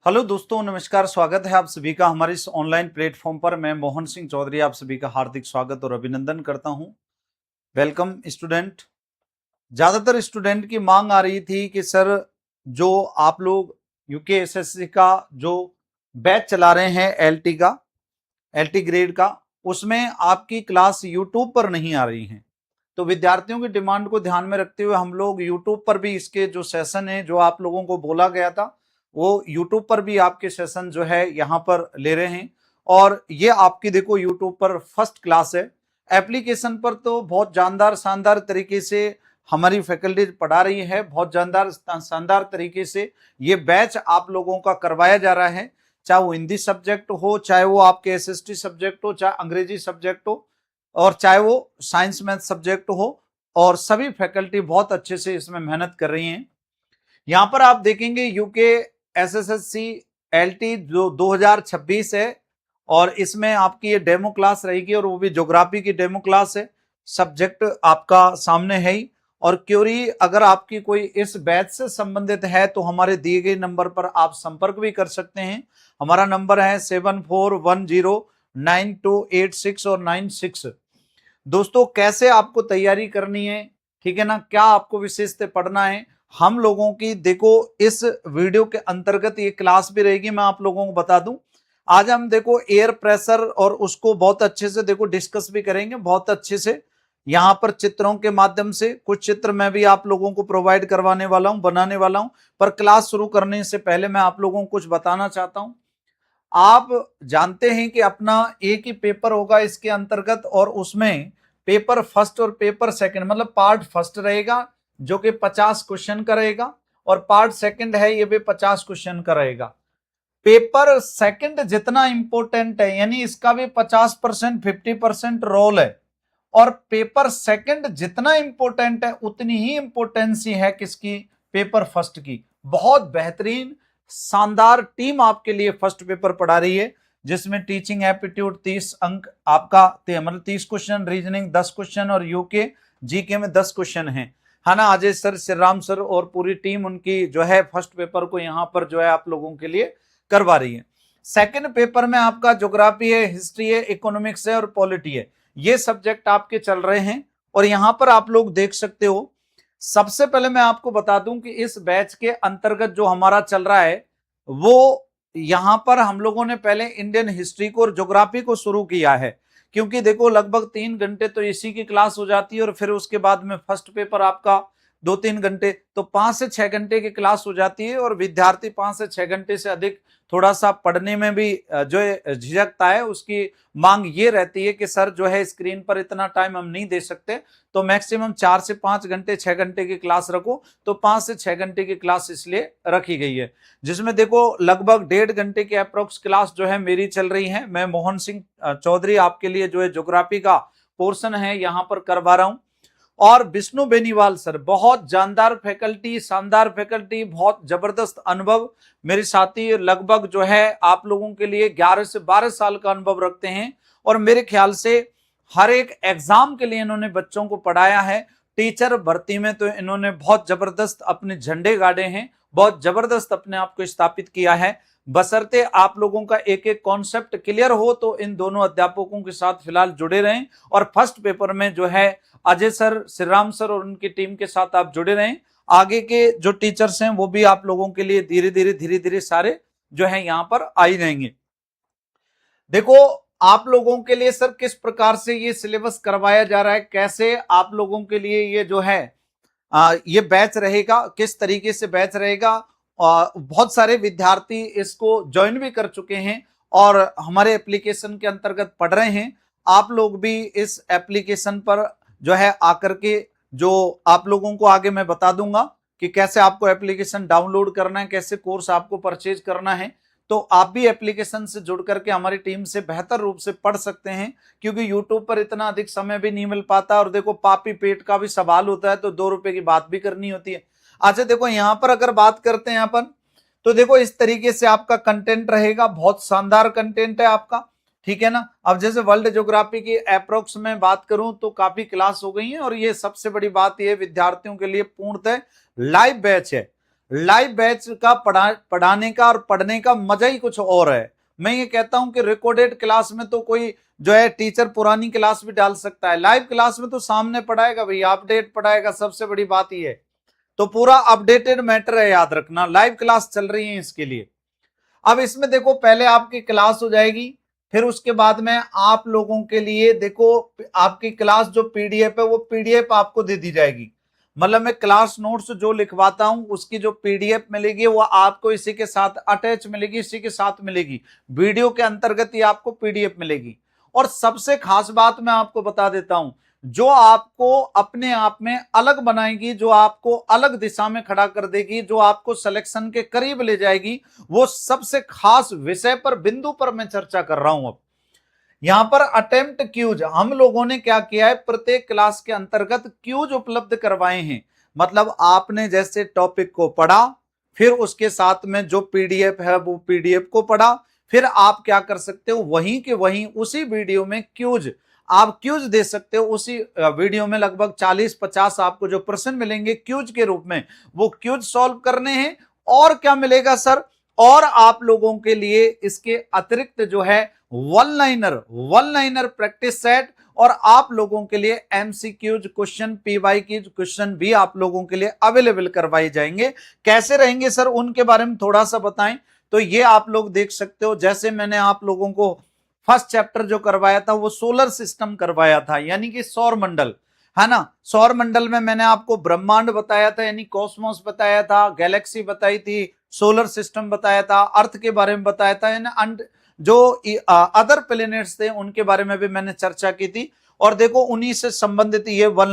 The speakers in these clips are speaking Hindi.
हेलो दोस्तों, नमस्कार। स्वागत है आप सभी का हमारे इस ऑनलाइन प्लेटफॉर्म पर। मैं मोहन सिंह चौधरी आप सभी का हार्दिक स्वागत और अभिनंदन करता हूं। Welcome student. ज्यादातर स्टूडेंट की मांग आ रही थी कि सर, जो आप लोग यूकेएसएससी का जो बैच चला रहे हैं एलटी ग्रेड का, उसमें आपकी क्लास यूट्यूब पर नहीं आ रही है। तो विद्यार्थियों की डिमांड को ध्यान में रखते हुए हम लोग यूट्यूब पर भी इसके जो सेशन है, जो आप लोगों को बोला गया था, वो यूट्यूब पर भी आपके सेशन जो है यहाँ पर ले रहे हैं। और ये आपकी देखो यूट्यूब पर फर्स्ट क्लास है। एप्लीकेशन पर तो बहुत जानदार शानदार तरीके से हमारी फैकल्टी पढ़ा रही है, बहुत जानदार शानदार तरीके से ये बैच आप लोगों का करवाया जा रहा है। चाहे वो हिंदी सब्जेक्ट हो, चाहे वो आपके एसएसटी सब्जेक्ट हो, चाहे अंग्रेजी सब्जेक्ट हो, और चाहे वो साइंस मैथ सब्जेक्ट हो, और सभी फैकल्टी बहुत अच्छे से इसमें मेहनत कर रही हैं। यहां पर आप देखेंगे यूके एसएससी एलटी जो 2026 है, और इसमें आपकी ये डेमो क्लास रहेगी, और वो भी ज्योग्राफी की डेमो क्लास है। सब्जेक्ट आपका सामने है ही। और क्यूरी अगर आपकी कोई इस बैच से संबंधित है तो हमारे दिए गए नंबर पर आप संपर्क भी कर सकते हैं। हमारा नंबर है 74109286 और 96। दोस्तों, कैसे आपको तैयारी करनी है, ठीक है ना, क्या आपको विशेषता पढ़ना है, हम लोगों की देखो इस वीडियो के अंतर्गत ये क्लास भी रहेगी। मैं आप लोगों को बता दूं, आज हम देखो एयर प्रेशर और उसको बहुत अच्छे से देखो डिस्कस भी करेंगे, बहुत अच्छे से यहां पर चित्रों के माध्यम से। कुछ चित्र मैं भी आप लोगों को प्रोवाइड करवाने वाला हूं, बनाने वाला हूं। पर क्लास शुरू करने से पहले मैं आप लोगों को कुछ बताना चाहता हूं। आप जानते हैं कि अपना एक ही पेपर होगा इसके अंतर्गत, और उसमें पेपर फर्स्ट और पेपर सेकंड, मतलब पार्ट फर्स्ट रहेगा जो कि 50 क्वेश्चन का रहेगा, और पार्ट सेकंड है ये भी 50 क्वेश्चन का रहेगा। पेपर सेकंड जितना इंपॉर्टेंट है, यानी इसका भी 50% 50% रोल है, और पेपर सेकंड जितना इंपॉर्टेंट है उतनी ही इंपॉर्टेंसी है किसकी, पेपर फर्स्ट की। बहुत बेहतरीन शानदार टीम आपके लिए फर्स्ट पेपर पढ़ा रही है, जिसमें टीचिंग एप्टीट्यूड 30 अंक आपका, मतलब 30 क्वेश्चन, रीजनिंग 10 क्वेश्चन, और यूके जीके में 10 क्वेश्चन है ना। अजय सर, श्री राम सर और पूरी टीम उनकी जो है फर्स्ट पेपर को यहां पर जो है आप लोगों के लिए करवा रही है। सेकंड पेपर में आपका ज्योग्राफी है, हिस्ट्री है, इकोनॉमिक्स है और पॉलिटी है। ये सब्जेक्ट आपके चल रहे हैं, और यहां पर आप लोग देख सकते हो। सबसे पहले मैं आपको बता दूं कि इस बैच के अंतर्गत जो हमारा चल रहा है, वो यहां पर हम लोगों ने पहले इंडियन हिस्ट्री को और ज्योग्राफी को शुरू किया है, क्योंकि देखो लगभग 3 घंटे तो इसी की क्लास हो जाती है, और फिर उसके बाद में फर्स्ट पेपर आपका 2-3 घंटे, तो 5 से 6 घंटे की क्लास हो जाती है, और विद्यार्थी 5 से 6 घंटे से अधिक थोड़ा सा पढ़ने में भी जो है झिझकता है। उसकी मांग ये रहती है कि सर जो है स्क्रीन पर इतना टाइम हम नहीं दे सकते, तो मैक्सिमम 4 से 5 घंटे 6 घंटे की क्लास रखो। तो 5 से 6 घंटे की क्लास इसलिए रखी गई है, जिसमें देखो लगभग 1.5 घंटे की अप्रोक्स क्लास जो है मेरी चल रही है। मैं मोहन सिंह चौधरी आपके लिए जो है ज्योग्राफी का पोर्शन है यहां पर करवा रहा हूं। और विष्णु बेनीवाल सर, बहुत जानदार फैकल्टी, शानदार फैकल्टी, बहुत जबरदस्त अनुभव। मेरे साथी लगभग जो है आप लोगों के लिए 11 से 12 साल का अनुभव रखते हैं, और मेरे ख्याल से हर एक एग्जाम के लिए इन्होंने बच्चों को पढ़ाया है। टीचर भर्ती में तो इन्होंने बहुत जबरदस्त अपने झंडे गाड़े हैं, बहुत जबरदस्त अपने आप को स्थापित किया है। बशर्ते आप लोगों का एक एक कॉन्सेप्ट क्लियर हो तो इन दोनों अध्यापकों के साथ फिलहाल जुड़े रहें, और फर्स्ट पेपर में जो है अजय सर, श्री राम सर और उनकी टीम के साथ आप जुड़े रहें। आगे के जो टीचर्स हैं वो भी आप लोगों के लिए धीरे धीरे सारे जो है यहां पर आ ही रहेंगे। देखो आप लोगों के लिए सर किस प्रकार से ये सिलेबस करवाया जा रहा है, कैसे आप लोगों के लिए ये जो है ये बैच रहेगा, किस तरीके से बैच रहेगा। बहुत सारे विद्यार्थी इसको ज्वाइन भी कर चुके हैं और हमारे एप्लीकेशन के अंतर्गत पढ़ रहे हैं। आप लोग भी इस एप्लीकेशन पर जो है आकर के, जो आप लोगों को आगे मैं बता दूंगा कि कैसे आपको एप्लीकेशन डाउनलोड करना है, कैसे कोर्स आपको परचेज करना है। तो आप भी एप्लीकेशन से जुड़ करके हमारी टीम से बेहतर रूप से पढ़ सकते हैं, क्योंकि यूट्यूब पर इतना अधिक समय भी नहीं मिल पाता, और देखो पापी पेट का भी सवाल होता है, तो 2 रुपए की बात भी करनी होती है। अच्छा देखो यहां पर अगर बात करते हैं अपन, तो देखो इस तरीके से आपका कंटेंट रहेगा, बहुत शानदार कंटेंट है आपका, ठीक है ना। अब जैसे वर्ल्ड ज्योग्राफी की अप्रोक्स में बात करूं तो काफी क्लास हो गई है, और ये सबसे बड़ी बात ये विद्यार्थियों के लिए पूर्णतः लाइव बैच है। लाइव बैच का पढ़ाने का और पढ़ने का मजा ही कुछ और है। मैं ये कहता हूं कि रिकॉर्डेड क्लास में तो कोई जो है टीचर पुरानी क्लास भी डाल सकता है, लाइव क्लास में तो सामने पढ़ाएगा भैया, अपडेट पढ़ाएगा, सबसे बड़ी बात ये है। तो पूरा अपडेटेड मैटर है, याद रखना, लाइव क्लास चल रही है इसके लिए। अब इसमें देखो पहले आपकी क्लास हो जाएगी, फिर उसके बाद में आप लोगों के लिए देखो आपकी क्लास जो पीडीएफ है वो पीडीएफ आपको दे दी जाएगी। मतलब मैं क्लास नोट्स जो लिखवाता हूं उसकी जो पीडीएफ मिलेगी वो आपको इसी के साथ अटैच मिलेगी, इसी के साथ मिलेगी, वीडियो के अंतर्गत ही आपको पीडीएफ मिलेगी। और सबसे खास बात मैं आपको बता देता हूं, जो आपको अपने आप में अलग बनाएगी, जो आपको अलग दिशा में खड़ा कर देगी, जो आपको सिलेक्शन के करीब ले जाएगी, वो सबसे खास विषय पर, बिंदु पर मैं चर्चा कर रहा हूं। अब यहां पर अटेम्प्ट क्यूज हम लोगों ने क्या किया है, प्रत्येक क्लास के अंतर्गत क्यूज उपलब्ध करवाए हैं। मतलब आपने जैसे टॉपिक को पढ़ा, फिर उसके साथ में जो पीडीएफ है वो पीडीएफ को पढ़ा, फिर आप क्या कर सकते हो, वहीं के वहीं उसी वीडियो में क्यूज आप क्यूज दे सकते हो। उसी वीडियो में लगभग 40-50 आपको जो प्रश्न मिलेंगे क्यूज के रूप में, वो क्यूज सॉल्व करने हैं। और क्या मिलेगा सर, और आप लोगों के लिए इसके अतिरिक्त जो है वन लाइनर प्रैक्टिस सेट, और आप लोगों के लिए एमसीक्यूज क्वेश्चन, पीवाई की क्वेश्चन भी आप लोगों के लिए अवेलेबल करवाए जाएंगे। कैसे रहेंगे सर, उनके बारे में थोड़ा सा बताएं। तो ये आप लोग देख सकते हो, जैसे मैंने आप लोगों को फर्स्ट चैप्टर जो करवाया था वो सोलर सिस्टम करवाया था, यानी कि सौर मंडल, है ना। सौर मंडल में मैंने आपको ब्रह्मांड बताया था, यानी कॉस्मोस बताया था, गैलेक्सी बताई थी, सोलर सिस्टम बताया था, अर्थ के बारे में बताया था, यानी जो अदर प्लेनेट्स थे उनके बारे में भी मैंने चर्चा की थी। और देखो उन्हीं से संबंधित ये वन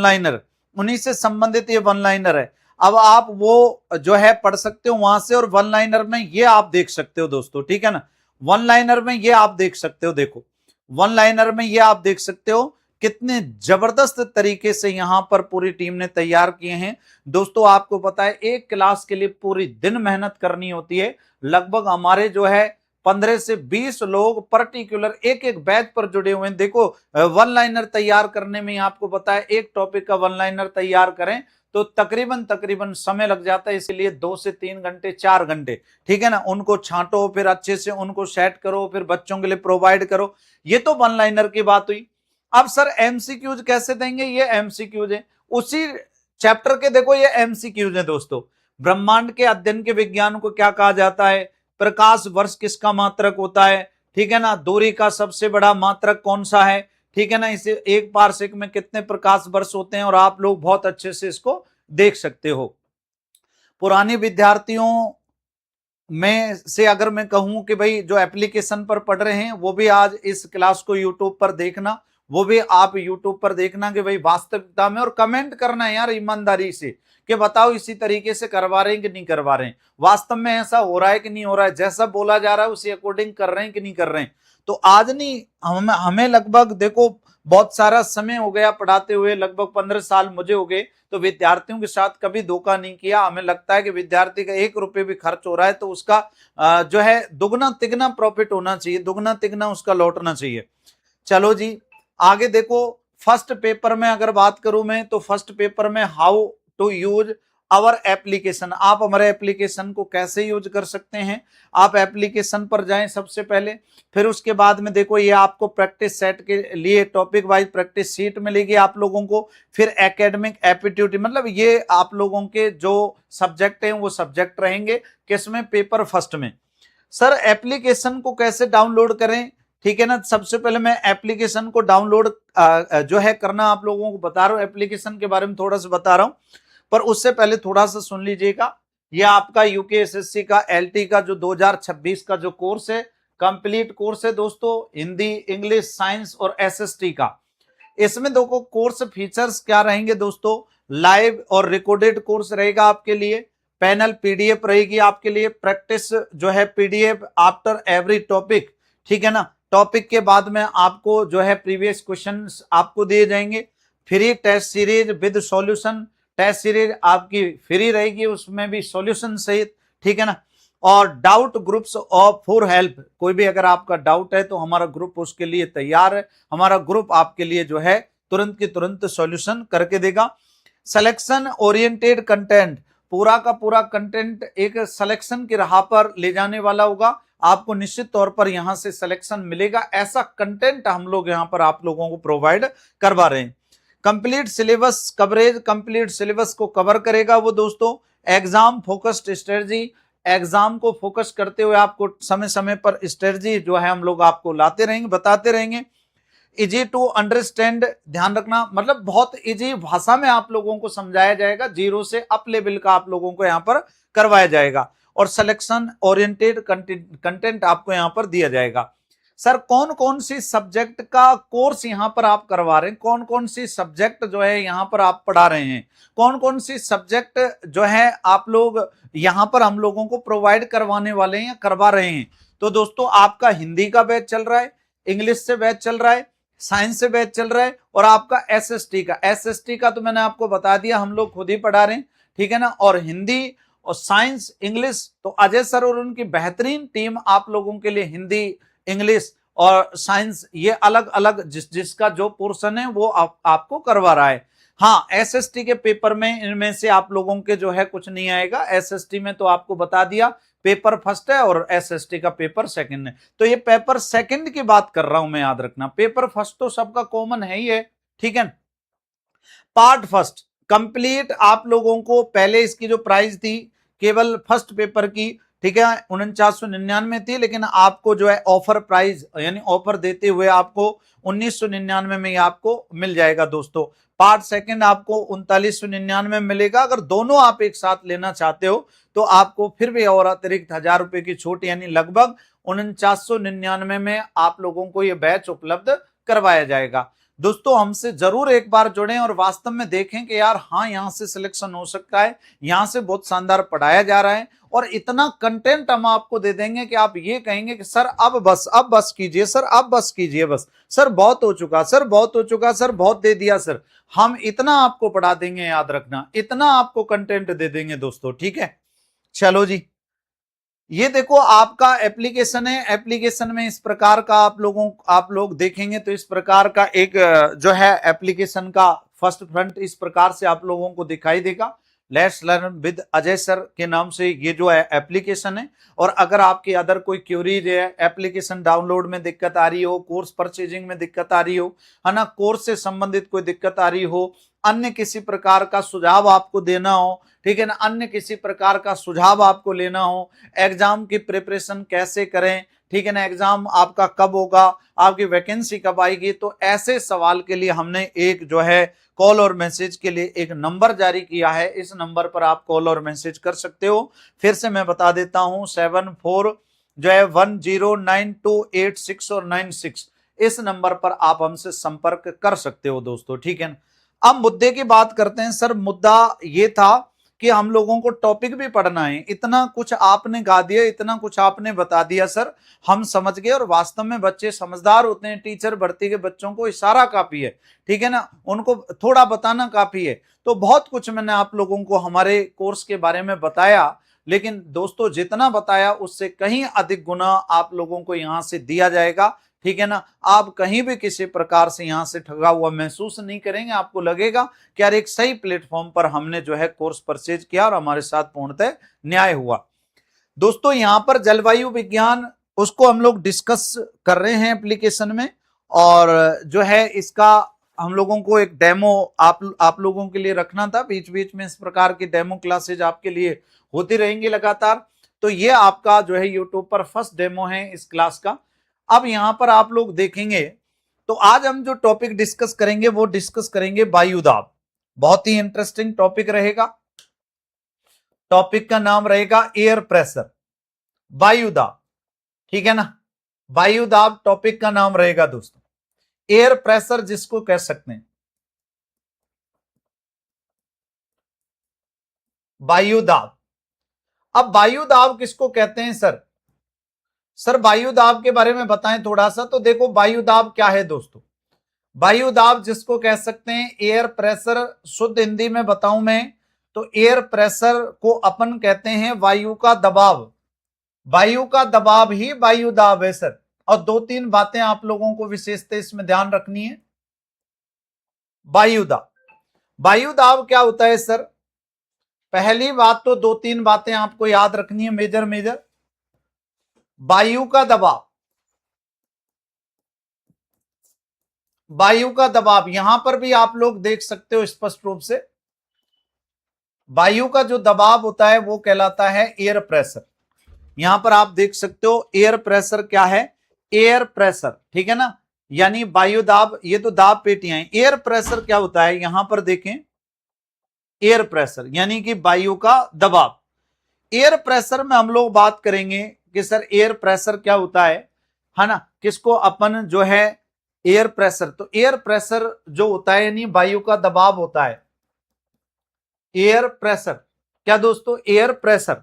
लाइनर है। अब आप वो जो है पढ़ सकते हो वहां से, और वन लाइनर में ये आप देख सकते हो दोस्तों, ठीक है ना। वन लाइनर में ये आप देख सकते हो, देखो वन लाइनर में ये आप देख सकते हो कितने जबरदस्त तरीके से यहां पर पूरी टीम ने तैयार किए हैं। दोस्तों आपको पता है एक क्लास के लिए पूरी दिन मेहनत करनी होती है। लगभग हमारे जो है 15 से 20 लोग पर्टिकुलर एक एक बैच पर जुड़े हुए हैं। देखो वन लाइनर तैयार करने में आपको पता है एक टॉपिक का वन लाइनर तैयार करें तो तकरीबन समय लग जाता है, इसलिए 2 से 3 घंटे 4 घंटे, ठीक है ना। उनको छांटो, फिर अच्छे से उनको सेट करो, फिर बच्चों के लिए प्रोवाइड करो। ये तो वन लाइनर की बात हुई। अब सर एमसीक्यूज कैसे देंगे, ये एमसीक्यूज है उसी चैप्टर के, देखो ये एमसीक्यूज है दोस्तों। ब्रह्मांड के अध्ययन के विज्ञान को क्या कहा जाता है, प्रकाश वर्ष किसका मात्रक होता है, ठीक है ना, दूरी का सबसे बड़ा मात्रक कौन सा है, ठीक है ना, इसे एक पारसेक में कितने प्रकाश वर्ष होते हैं, और आप लोग बहुत अच्छे से इसको देख सकते हो। पुराने विद्यार्थियों में से अगर मैं कहूं कि भाई जो एप्लीकेशन पर पढ़ रहे हैं वो भी आज इस क्लास को यूट्यूब पर देखना, वो भी आप यूट्यूब पर देखना कि भाई वास्तविकता में, और कमेंट करना है यार ईमानदारी से कि बताओ इसी तरीके से करवा रहे हैं कि नहीं करवा रहे हैं, वास्तव में ऐसा हो रहा है कि नहीं हो रहा है, जैसा बोला जा रहा है उसी अकॉर्डिंग कर रहे हैं कि नहीं कर रहे हैं। तो आज नहीं, हमें लगभग देखो बहुत सारा समय हो गया पढ़ाते हुए, लगभग 15 साल मुझे हो गए, तो विद्यार्थियों के साथ कभी धोखा नहीं किया। हमें लगता है कि विद्यार्थी का 1 रुपये भी खर्च हो रहा है तो उसका जो है दुगना तिगना प्रॉफिट होना चाहिए, दुगना तिगना उसका लौटना चाहिए। चलो जी आगे देखो, फर्स्ट पेपर में अगर बात करूं मैं, तो फर्स्ट पेपर में how to use our application, आप हमारे एप्लीकेशन को कैसे यूज कर सकते हैं। आप एप्लीकेशन पर जाएं सबसे पहले, फिर उसके बाद में देखो ये आपको प्रैक्टिस सेट के लिए टॉपिक वाइज प्रैक्टिस शीट मिलेगी आप लोगों को, फिर एकेडमिक एप्टीट्यूड, मतलब ये आप लोगों के जो सब्जेक्ट हैं वो सब्जेक्ट रहेंगे किसमें, पेपर फर्स्ट में। सर एप्लीकेशन को कैसे डाउनलोड करें, ठीक है ना। सबसे पहले मैं एप्लीकेशन को डाउनलोड जो है करना आप लोगों को बता रहा हूं, एप्लीकेशन के बारे में थोड़ा सा बता रहा हूं, पर उससे पहले थोड़ा सा सुन लीजिएगा। ये आपका यूकेएसएससी का एलटी का जो 2026 का जो कोर्स है, कंप्लीट कोर्स है दोस्तों, हिंदी, इंग्लिश, साइंस और एसएसटी का। इसमें देखो कोर्स फीचर्स क्या रहेंगे दोस्तों, लाइव और रिकॉर्डेड कोर्स रहेगा आपके लिए, पैनल पीडीएफ रहेगी आपके लिए, प्रैक्टिस जो है पीडीएफ आफ्टर एवरी टॉपिक, ठीक है ना। टॉपिक के बाद में आपको जो है प्रीवियस क्वेश्चंस आपको दिए जाएंगे, free test series with solution, test series आपकी फ्री रहेगी, उसमें भी सॉल्यूशन सहित, ठीक है ना। और doubt groups of for help, कोई भी अगर आपका डाउट है तो हमारा ग्रुप उसके लिए तैयार है। हमारा ग्रुप आपके लिए जो है तुरंत की तुरंत सॉल्यूशन करके देगा। सिलेक्शन ओरिएंटेड कंटेंट, पूरा का पूरा कंटेंट एक सिलेक्शन की राह पर ले जाने वाला होगा। आपको निश्चित तौर पर यहां से सिलेक्शन मिलेगा, ऐसा कंटेंट हम लोग यहां पर आप लोगों को प्रोवाइड करवा रहे हैं। Complete syllabus coverage, complete syllabus को कवर करेगा वो दोस्तों। एग्जाम फोकस्ड स्ट्रेटजी, एग्जाम को फोकस करते हुए आपको समय समय पर स्ट्रेटजी जो है हम लोग आपको लाते रहेंगे, बताते रहेंगे। इजी टू अंडरस्टैंड, ध्यान रखना मतलब बहुत इजी भाषा में आप लोगों को समझाया जाएगा, जीरो से अप लेवल का आप लोगों को यहां पर करवाया जाएगा। और सिलेक्शन ओरिएंटेड कंटेंट आपको यहां पर दिया जाएगा। सर कौन कौन सी सब्जेक्ट का कोर्स यहां पर आप करवा रहे हैं, कौन कौन सी सब्जेक्ट जो है यहां पर आप पढ़ा रहे हैं, कौन कौन सी सब्जेक्ट जो है आप लोग यहां पर हम लोगों को प्रोवाइड करवाने वाले हैं या करवा रहे हैं। तो दोस्तों आपका हिंदी का बैच चल रहा है, इंग्लिश से बैच चल रहा है, साइंस से बैच चल रहा है, और आपका एसएसटी का तो मैंने आपको बता दिया, हम लोग खुद ही पढ़ा रहे हैं, ठीक है ना। और हिंदी और साइंस इंग्लिश तो अजय सर और उनकी बेहतरीन टीम आप लोगों के लिए हिंदी इंग्लिश और साइंस ये अलग अलग जिसका जो पोर्शन है वो आपको करवा रहा है। हाँ एसएसटी के पेपर में इनमें से आप लोगों के जो है कुछ नहीं आएगा। एसएसटी में तो आपको बता दिया पेपर फर्स्ट है और एसएसटी का पेपर सेकंड है, तो ये पेपर सेकंड की बात कर रहा हूं मैं, याद रखना पेपर फर्स्ट तो सबका कॉमन है ही है, ठीक है। पार्ट फर्स्ट कंप्लीट आप लोगों को पहले इसकी जो प्राइस थी केवल फर्स्ट पेपर की, ठीक है 4999 थी, लेकिन आपको जो है ऑफर प्राइस यानी ऑफर देते हुए आपको 1999 में आपको मिल जाएगा दोस्तों। पार्ट सेकंड आपको 3999 मिलेगा। अगर दोनों आप एक साथ लेना चाहते हो तो आपको फिर भी और अतिरिक्त 1000 रुपए की छूट यानी लगभग 4999 में आप लोगों को यह बैच उपलब्ध करवाया जाएगा। दोस्तों हमसे जरूर एक बार जुड़ें और वास्तव में देखें कि यार हाँ यहां से सिलेक्शन हो सकता है, यहां से बहुत शानदार पढ़ाया जा रहा है और इतना कंटेंट हम आपको दे देंगे कि आप ये कहेंगे कि सर अब बस कीजिए, सर अब बस कीजिए, बस सर बहुत हो चुका, सर बहुत हो चुका, सर बहुत दे दिया सर। हम इतना आपको पढ़ा देंगे, याद रखना इतना आपको कंटेंट दे देंगे दोस्तों, ठीक है। चलो जी, ये देखो आपका एप्लीकेशन है, एप्लीकेशन में इस प्रकार का आप लोग देखेंगे तो इस प्रकार का एक जो है एप्लीकेशन का फर्स्ट फ्रंट इस प्रकार से आप लोगों को दिखाई देगा। Let's learn with Ajay sir के नाम से ये जो है एप्लीकेशन है। और अगर आपकी अदर कोई क्यूरीज है, एप्लीकेशन डाउनलोड में दिक्कत आ रही हो, कोर्स परचेजिंग में दिक्कत आ रही हो, है ना, कोर्स से संबंधित कोई दिक्कत आ रही हो, अन्य किसी प्रकार का सुझाव आपको देना हो, ठीक है ना, अन्य किसी प्रकार का सुझाव आपको लेना हो, एग्जाम की प्रिपरेशन कैसे करें, ठीक है ना, एग्जाम आपका कब होगा, आपकी वैकेंसी कब आएगी, तो ऐसे सवाल के लिए हमने एक जो है कॉल और मैसेज के लिए एक नंबर जारी किया है। इस नंबर पर आप कॉल और मैसेज कर सकते हो। फिर से मैं बता देता हूं 74 जो है 109286 और 96, इस नंबर पर आप हमसे संपर्क कर सकते हो दोस्तों, ठीक है ना। अब मुद्दे की बात करते हैं। सर मुद्दा ये था कि हम लोगों को टॉपिक भी पढ़ना है, इतना कुछ आपने गा दिया, इतना कुछ आपने बता दिया सर, हम समझ गए। और वास्तव में बच्चे समझदार होते हैं, टीचर भर्ती के बच्चों को इशारा काफी है, ठीक है ना, उनको थोड़ा बताना काफी है। तो बहुत कुछ मैंने आप लोगों को हमारे कोर्स के बारे में बताया, लेकिन दोस्तों जितना बताया उससे कहीं अधिक गुना आप लोगों को यहां से दिया जाएगा, ठीक है ना। आप कहीं भी किसी प्रकार से यहां से ठगा हुआ महसूस नहीं करेंगे, आपको लगेगा कि यार एक सही प्लेटफॉर्म पर हमने जो है कोर्स परचेज किया और हमारे साथ पूर्णतः न्याय हुआ। दोस्तों यहां पर जलवायु विज्ञान उसको हम लोग डिस्कस कर रहे हैं एप्लीकेशन में, और जो है इसका हम लोगों को एक डेमो आप लोगों के लिए रखना था, बीच बीच में इस प्रकार की डेमो क्लासेज आपके लिए होती रहेंगी लगातार। तो ये आपका जो है यूट्यूब पर फर्स्ट डेमो है इस क्लास का। अब यहां पर आप लोग देखेंगे तो आज हम जो टॉपिक डिस्कस करेंगे वो डिस्कस करेंगे वायुदाब। बहुत ही इंटरेस्टिंग टॉपिक रहेगा। टॉपिक का नाम रहेगा एयर प्रेशर, वायुदाब, ठीक है ना। वायुदाब टॉपिक का नाम रहेगा दोस्तों। एयर प्रेशर जिसको कह सकते हैं, वायुदाब। अब वायुदाब किसको कहते हैं सर? सर वायुदाब के बारे में बताएं थोड़ा सा। तो देखो वायुदाब क्या है दोस्तों, वायुदाब जिसको कह सकते हैं एयर प्रेशर, शुद्ध हिंदी में बताऊं मैं तो एयर प्रेशर को अपन कहते हैं वायु का दबाव, वायु का दबाव ही वायु दाब है सर। और दो तीन बातें आप लोगों को विशेषता इसमें ध्यान रखनी है। वायु दाब, वायु दाब क्या होता है सर? पहली बात तो दो तीन बातें आपको याद रखनी है मेजर मेजर। वायु का दबाव, वायु का दबाव यहां पर भी आप लोग देख सकते हो स्पष्ट रूप से। वायु का जो दबाव होता है वो कहलाता है एयर प्रेशर। यहां पर आप देख सकते हो एयर प्रेशर क्या है? एयर प्रेशर, ठीक है ना। यानी वायु दाब, ये तो दाब पेटियां हैं। एयर प्रेशर क्या होता है? यहां पर देखें, एयर प्रेशर यानी कि वायु का दबाव। एयर प्रेशर में हम लोग बात करेंगे कि सर एयर प्रेशर क्या होता है ना। किसको अपन जो है एयर प्रेशर, तो एयर प्रेशर जो होता है यानी वायु का दबाव होता है। एयर प्रेशर क्या दोस्तों? एयर प्रेशर,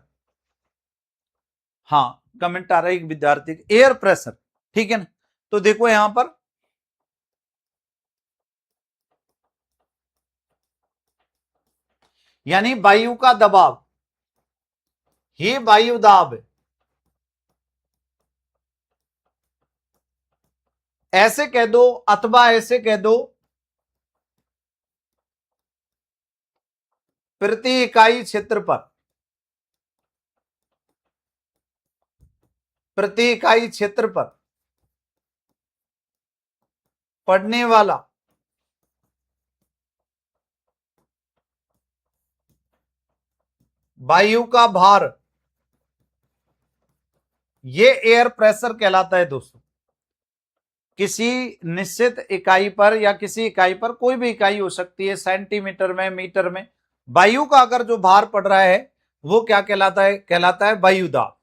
हाँ कमेंट आ रहा है एक विद्यार्थी, एयर प्रेशर, ठीक है ना। तो देखो यहां पर यानी वायु का दबाव ही वायु दाब है। ऐसे कह दो अथवा ऐसे कह दो, प्रति इकाई क्षेत्र पर, प्रति इकाई क्षेत्र पर पड़ने वाला वायु का भार, ये एयर प्रेशर कहलाता है दोस्तों। किसी निश्चित इकाई पर या किसी इकाई पर, कोई भी इकाई हो सकती है, सेंटीमीटर में, मीटर में, वायु का अगर जो भार पड़ रहा है वो क्या कहलाता है? कहलाता है वायु दाब।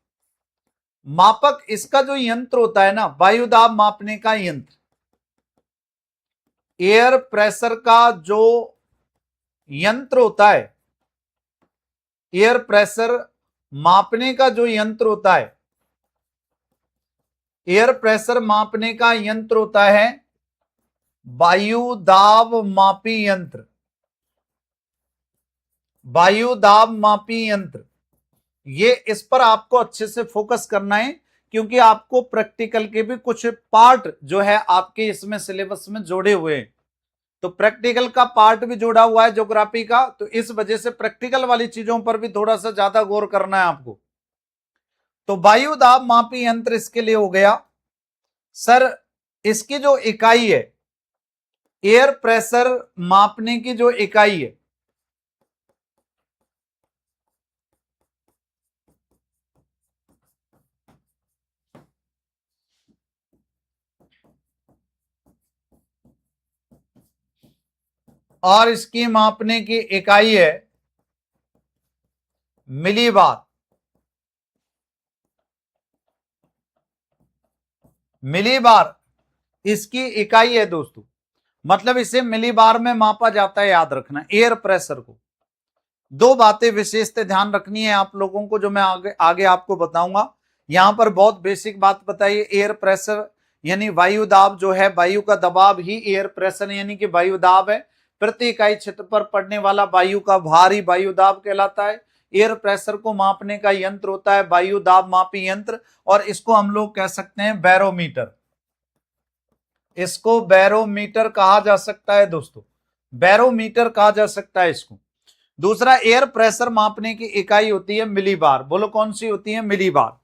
मापक, इसका जो यंत्र होता है ना, वायु दाब मापने का यंत्र, एयर प्रेशर का जो यंत्र होता है, एयर प्रेशर मापने का जो यंत्र होता है, एयर प्रेशर मापने का यंत्र होता है वायु दाब मापी यंत्र। वायु दाब मापी यंत्र, ये इस पर आपको अच्छे से फोकस करना है, क्योंकि आपको प्रैक्टिकल के भी कुछ पार्ट जो है आपके इसमें सिलेबस में जोड़े हुए हैं। तो प्रैक्टिकल का पार्ट भी जोड़ा हुआ है ज्योग्राफी का, तो इस वजह से प्रैक्टिकल वाली चीजों पर भी थोड़ा सा ज्यादा गौर करना है आपको। तो वायु दाब मापी यंत्र इसके लिए हो गया सर। इसकी जो इकाई है, एयर प्रेशर मापने की जो इकाई है, और इसकी मापने की इकाई है मिलीबार। मिलीबार इसकी इकाई है दोस्तों, मतलब इसे मिलीबार में मापा जाता है, याद रखना एयर प्रेशर को। दो बातें विशेषता ध्यान रखनी है आप लोगों को, जो मैं आगे आगे आपको बताऊंगा। यहां पर बहुत बेसिक बात बताइए, एयर प्रेशर यानी वायु दाब जो है, वायु का दबाव ही एयर प्रेशर यानी कि वायु दाब है। प्रति इकाई क्षेत्र पर पड़ने वाला वायु का भार ही वायु दाब कहलाता है। एयर प्रेशर को मापने का यंत्र होता है वायु दाब मापी यंत्र, और इसको हम लोग कह सकते हैं बैरोमीटर। इसको बैरोमीटर कहा जा सकता है दोस्तों, बैरोमीटर कहा जा सकता है इसको। दूसरा, एयर प्रेशर मापने की इकाई होती है मिलीबार। बोलो कौन सी होती है? मिलीबार।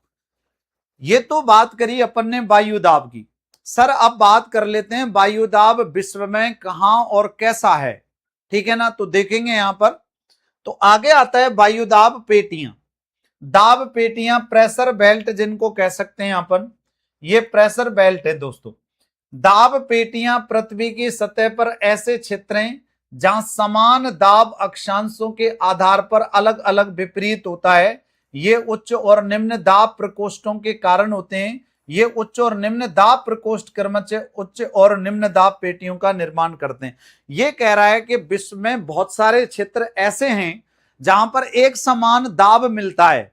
ये तो बात करी अपन ने वायु दाब की। सर अब बात कर लेते हैं वायु दाब विश्व में कहां और कैसा है, ठीक है ना। तो देखेंगे यहां पर, तो आगे आता है वायु दाब पेटियां। दाब पेटियां, प्रेशर बेल्ट जिनको कह सकते हैं अपन, ये प्रेशर बेल्ट है दोस्तों। दाब पेटियां पृथ्वी की सतह पर ऐसे क्षेत्र हैं जहां समान दाब अक्षांशों के आधार पर अलग अलग विपरीत होता है। ये उच्च और निम्न दाब प्रकोष्ठों के कारण होते हैं। ये उच्च और निम्न दाब प्रकोष्ठ क्रमशः उच्च और निम्न दाब पेटियों का निर्माण करते हैं। ये कह रहा है कि विश्व में बहुत सारे क्षेत्र ऐसे हैं जहां पर एक समान दाब मिलता है।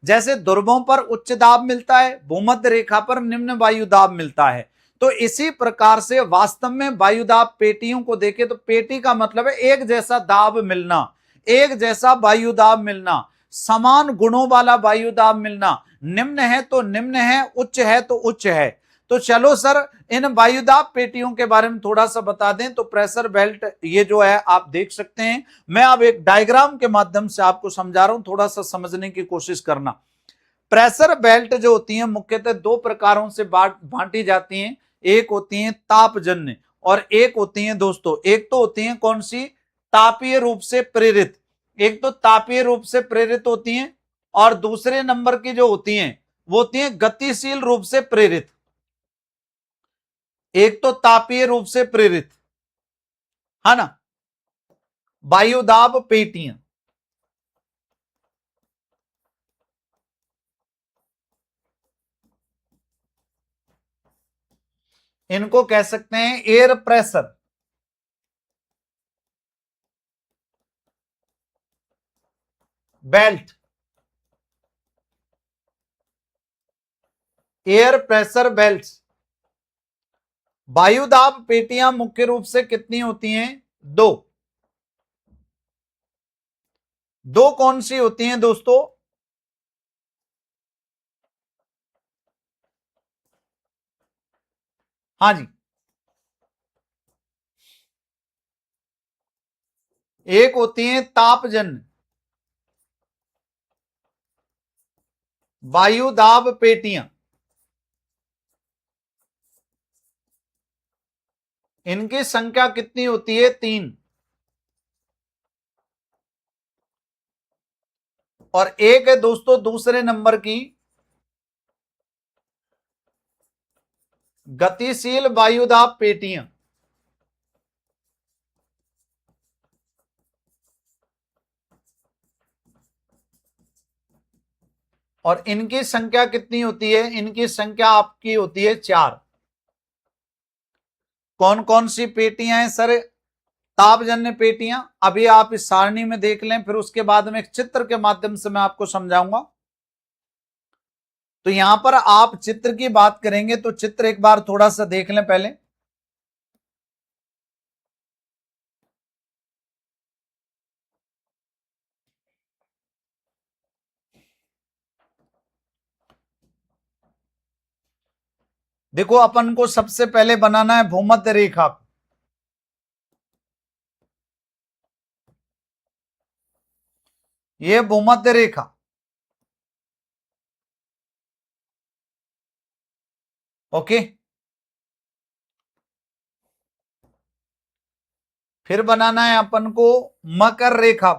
जैसे ध्रुवों पर उच्च दाब मिलता है, भूमध्य रेखा पर निम्न वायु दाब मिलता है। तो इसी प्रकार से वास्तव में वायु दाब पेटियों को देखें तो पेटी का मतलब है एक जैसा दाब मिलना, एक जैसा वायु दाब मिलना, समान गुणों वाला वायु दाब मिलना। निम्न है तो निम्न है, उच्च है तो उच्च है। तो चलो सर इन वायुदाब पेटियों के बारे में थोड़ा सा बता दें। तो प्रेशर बेल्ट ये जो है आप देख सकते हैं, मैं अब एक डायग्राम के माध्यम से आपको समझा रहा हूं, थोड़ा सा समझने की कोशिश करना। प्रेशर बेल्ट जो होती है मुख्यतः दो प्रकारों से बांटी जाती हैं। एक होती है तापजन्य और एक होती है दोस्तों, एक तो होती है कौन सी, तापीय रूप से प्रेरित। एक तो तापीय रूप से प्रेरित होती हैं और दूसरे नंबर की जो होती हैं वो होती हैं गतिशील रूप से प्रेरित। एक तो तापीय रूप से प्रेरित है ना, वायुदाब पेटियां, इनको कह सकते हैं air pressure belt. Air pressure belt. वायुदाब पेटियां मुख्य रूप से कितनी होती हैं, दो। दो कौन सी होती हैं दोस्तों, हाँ जी, एक होती है तापजन्य वायुदाब पेटियां, इनकी संख्या कितनी होती है, तीन। और एक है दोस्तों दूसरे नंबर की गतिशील वायुदाब पेटियां, और इनकी संख्या कितनी होती है, इनकी संख्या आपकी होती है चार। कौन कौन सी पेटियां हैं सर, तापजन्य पेटियां। अभी आप इस सारणी में देख लें, फिर उसके बाद में एक चित्र के माध्यम से मैं आपको समझाऊंगा। तो यहां पर आप चित्र की बात करेंगे तो चित्र एक बार थोड़ा सा देख लें पहले। देखो अपन को सबसे पहले बनाना है भूमध्य रेखा को। ये भूमध्य रेखा, ओके। फिर बनाना है अपन को मकर रेखा,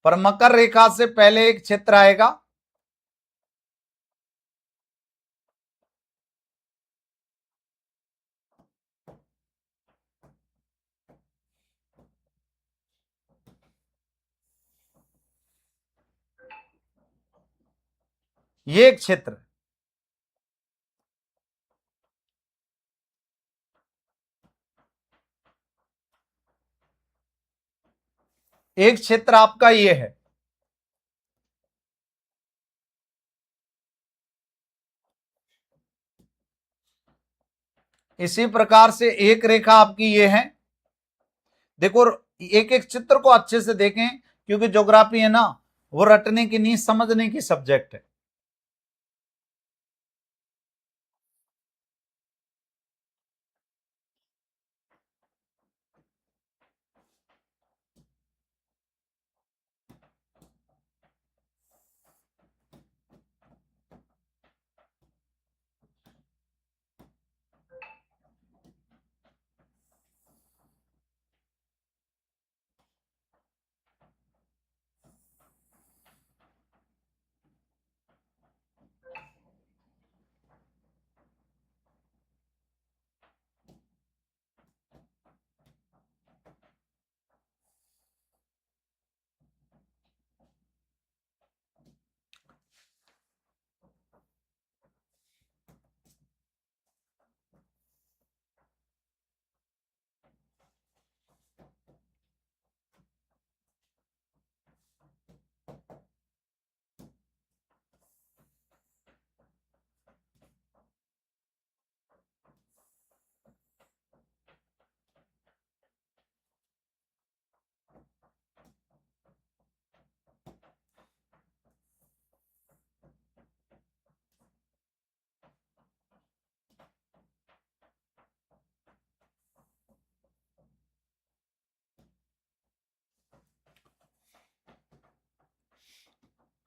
पर मकर रेखा से पहले एक क्षेत्र आएगा, ये एक क्षेत्र। एक क्षेत्र आपका ये है। इसी प्रकार से एक रेखा आपकी ये है। देखो एक एक चित्र को अच्छे से देखें, क्योंकि ज्योग्राफी है ना, वो रटने की नहीं समझने की सब्जेक्ट है।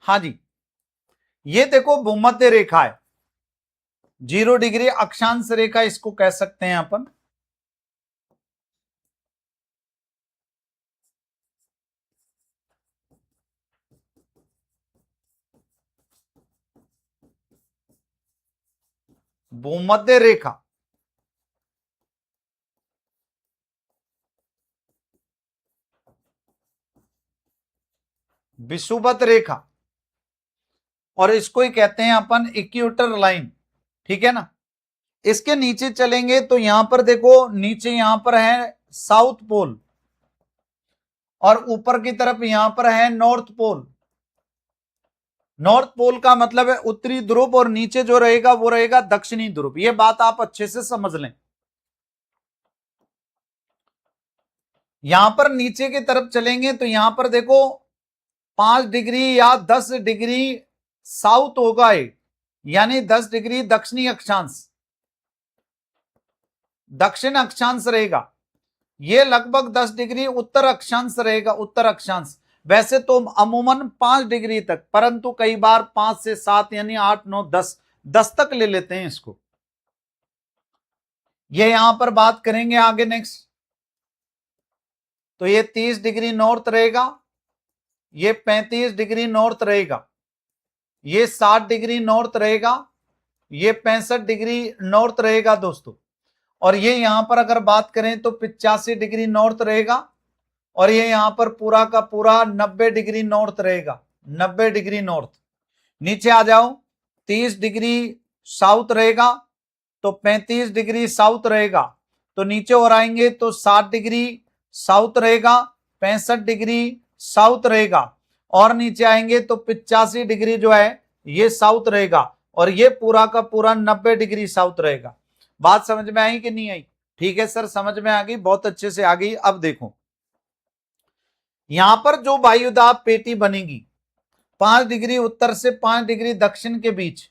हाँ जी, ये देखो भूमध्य रेखा है, 0 डिग्री अक्षांश रेखा इसको कह सकते हैं अपन। भूमध्य रेखा, विषुवत रेखा, और इसको ही कहते हैं अपन इक्वेटर लाइन, ठीक है ना। इसके नीचे चलेंगे तो यहां पर देखो, नीचे यहां पर है साउथ पोल, और ऊपर की तरफ यहां पर है नॉर्थ पोल। नॉर्थ पोल का मतलब है उत्तरी ध्रुव, और नीचे जो रहेगा वो रहेगा दक्षिणी ध्रुव। ये बात आप अच्छे से समझ लें। यहां पर नीचे की तरफ चलेंगे तो यहां पर देखो 5 डिग्री या 10 डिग्री साउथ होगा, यानी 10 डिग्री दक्षिणी अक्षांश, दक्षिण अक्षांश रहेगा। ये लगभग 10 डिग्री उत्तर अक्षांश रहेगा, उत्तर अक्षांश। वैसे तो अमूमन 5 डिग्री तक, परंतु कई बार 5 से 7 यानी 8 9 10 10 तक ले लेते हैं इसको। ये यहां पर बात करेंगे आगे नेक्स्ट। तो ये 30 डिग्री नॉर्थ रहेगा, ये 35 डिग्री नॉर्थ रहेगा, ये 60 डिग्री नॉर्थ रहेगा, ये 65 डिग्री नॉर्थ रहेगा दोस्तों। और ये यहां पर अगर बात करें तो 85 डिग्री नॉर्थ रहेगा, और ये यहां पर पूरा का पूरा 90 डिग्री नॉर्थ रहेगा, 90 डिग्री नॉर्थ। नीचे आ जाओ, 30 डिग्री साउथ रहेगा, तो 35 डिग्री साउथ रहेगा। तो नीचे और आएंगे तो 60 डिग्री साउथ रहेगा, 65 डिग्री साउथ रहेगा, और नीचे आएंगे तो 85 डिग्री जो है ये साउथ रहेगा, और ये पूरा का पूरा 90 डिग्री साउथ रहेगा। बात समझ में आई कि नहीं आई? ठीक है सर, समझ में आ गई, बहुत अच्छे से आ गई। अब देखो यहां पर जो वायुदाब पेटी बनेगी 5 डिग्री उत्तर से 5 डिग्री दक्षिण के बीच,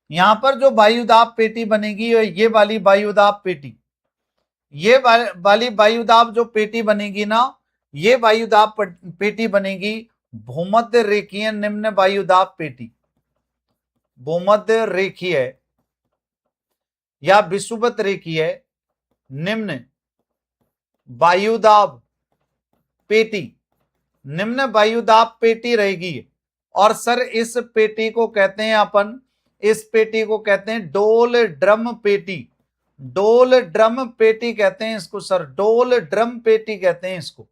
यहां पर जो वायुदाब पेटी बनेगी ये वाली वायुदाब पेटी, ये वाली वायुदाब जो पेटी बनेगी ना, ये वायुदाब पेटी बनेगी भूमध्य रेखीय निम्न वायुदाब पेटी। भूमध्य रेखीय या विषुवत रेखीय निम्न वायुदाब पेटी, निम्न वायुदाब पेटी रहेगी। और सर इस पेटी को कहते हैं अपन, इस पेटी को कहते हैं डोल ड्रम पेटी। डोल ड्रम पेटी कहते हैं इसको सर, डोल ड्रम पेटी कहते हैं इसको।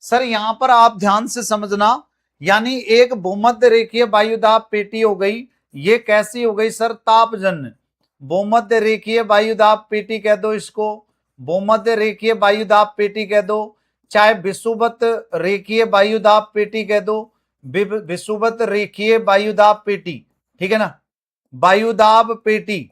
सर यहां पर आप ध्यान से समझना, यानी एक भूमध्य रेखीय वायुदाब पेटी हो गई, ये कैसी हो गई सर? तापजन्य। भूमध्य रेखीय वायुदाब पेटी कह दो इसको, भूमध्य रेखीय वायुदाब पेटी कह दो, चाहे विषुवत रेखीय वायुदाब पेटी कह दो, विषुवत रेखीय वायुदाब पेटी, ठीक है ना, वायुदाब पेटी।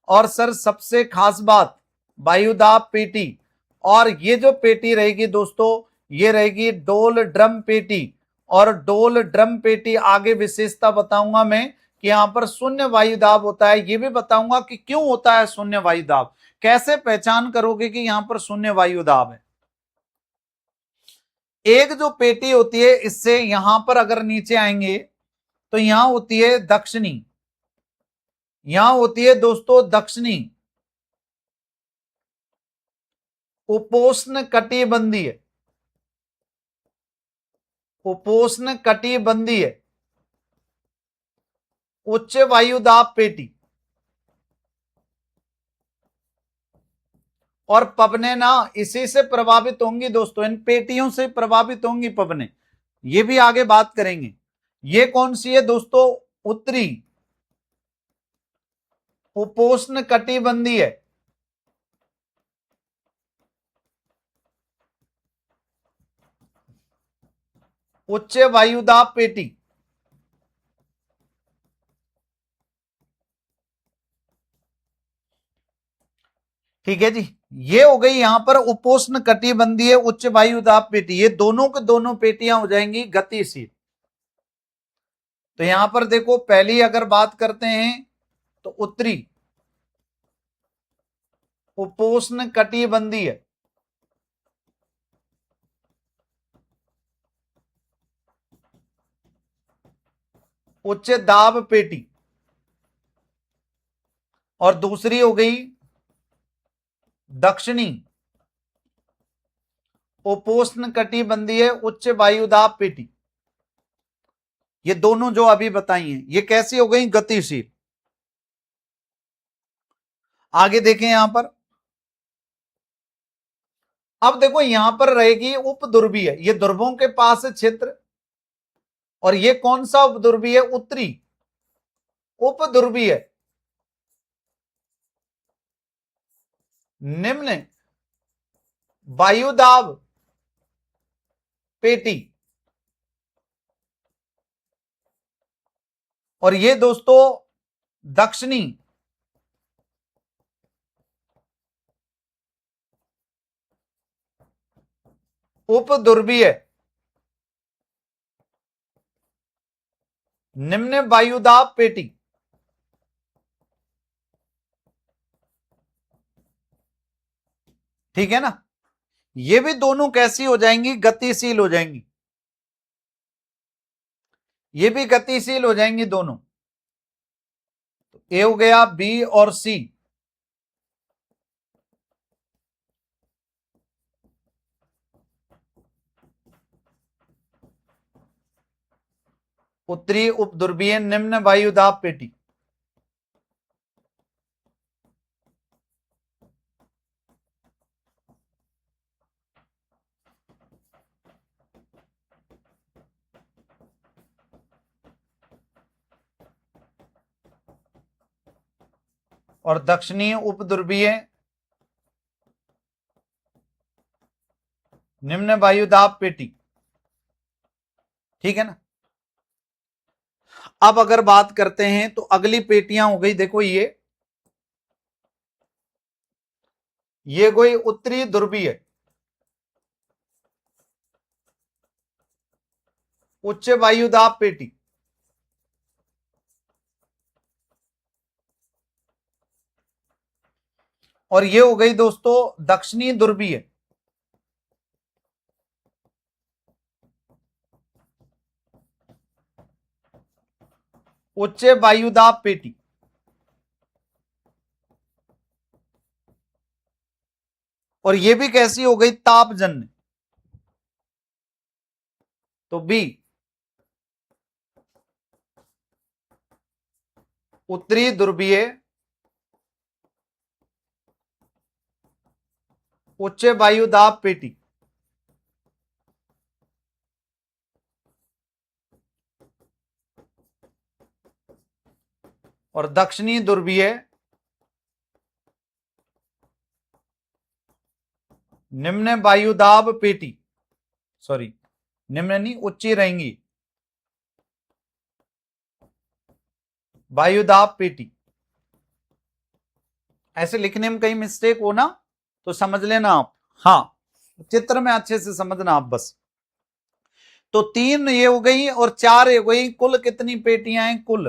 और सर सबसे खास बात, वायुदाब पेटी, और ये जो पेटी रहेगी दोस्तों, ये रहेगी डोल ड्रम पेटी। और डोल ड्रम पेटी आगे विशेषता बताऊंगा मैं कि यहां पर शून्य वायुदाब होता है, ये भी बताऊंगा कि क्यों होता है शून्य वायुदाब, कैसे पहचान करोगे कि यहां पर शून्य वायुदाब है। एक जो पेटी होती है, इससे यहां पर अगर नीचे आएंगे तो यहां होती है दक्षिणी, यहां होती है दोस्तों दक्षिणी उपोष्ण कटिबंधीय, उपोष्ण कटिबंधीय उच्च वायुदाब पेटी। और पवने ना इसी से प्रभावित होंगी दोस्तों, इन पेटियों से प्रभावित होंगी पवने, ये भी आगे बात करेंगे। ये कौन सी है दोस्तों? उत्तरी उपोष्ण कटिबंधीय उच्च वायुदाब पेटी। ठीक है जी, ये हो गई यहां पर उपोष्ण कटिबंधीय उच्च वायुदाब पेटी, ये दोनों के दोनों पेटियां हो जाएंगी गतिशील। तो यहां पर देखो पहली अगर बात करते हैं तो उत्तरी उपोष्ण कटिबंधीय उच्च दाब पेटी, और दूसरी हो गई दक्षिणी उपोष्ण कटिबंधीय उच्च वायुदाब पेटी। ये दोनों जो अभी बताई हैं ये कैसी हो गई, गतिशील। आगे देखें यहां पर, अब देखो यहां पर रहेगी उपध्रुवीय, ये ध्रुवों के पास है क्षेत्र, और ये कौन सा उपध्रुवीय, उत्तरी उपध्रुवीय निम्न वायुदाब पेटी, और ये दोस्तों दक्षिणी उपध्रुवीय निम्न वायुदाब पेटी। ठीक है ना, ये भी दोनों कैसी हो जाएंगी, गतिशील हो जाएंगी, ये भी गतिशील हो जाएंगी दोनों। तो ए हो गया, बी और सी, उत्तरी उपध्रुवीय निम्न वायुदाब पेटी। और दक्षिणी उपध्रुवीय निम्न वायुदाब पेटी। ठीक है ना, अब अगर बात करते हैं तो अगली पेटियां हो गई, देखो ये कोई उत्तरी ध्रुवीय उच्च वायुदाब पेटी, और ये हो गई दोस्तों दक्षिणी ध्रुवीय उच्च वायुदाब पेटी। और ये भी कैसी हो गई, तापजन्य, तो बी उत्तरी ध्रुवीय उच्च वायुदाब पेटी। और दक्षिणी ध्रुवीय निम्न वायुदाब पेटी, सॉरी निम्न नहीं, उच्ची रहेंगी वायुदाब पेटी। ऐसे लिखने में कहीं मिस्टेक हो ना तो समझ लेना आप, हाँ चित्र में अच्छे से समझना आप बस। तो 3 ये हो गई और 4 ये हो गई, कुल कितनी पेटियां हैं कुल,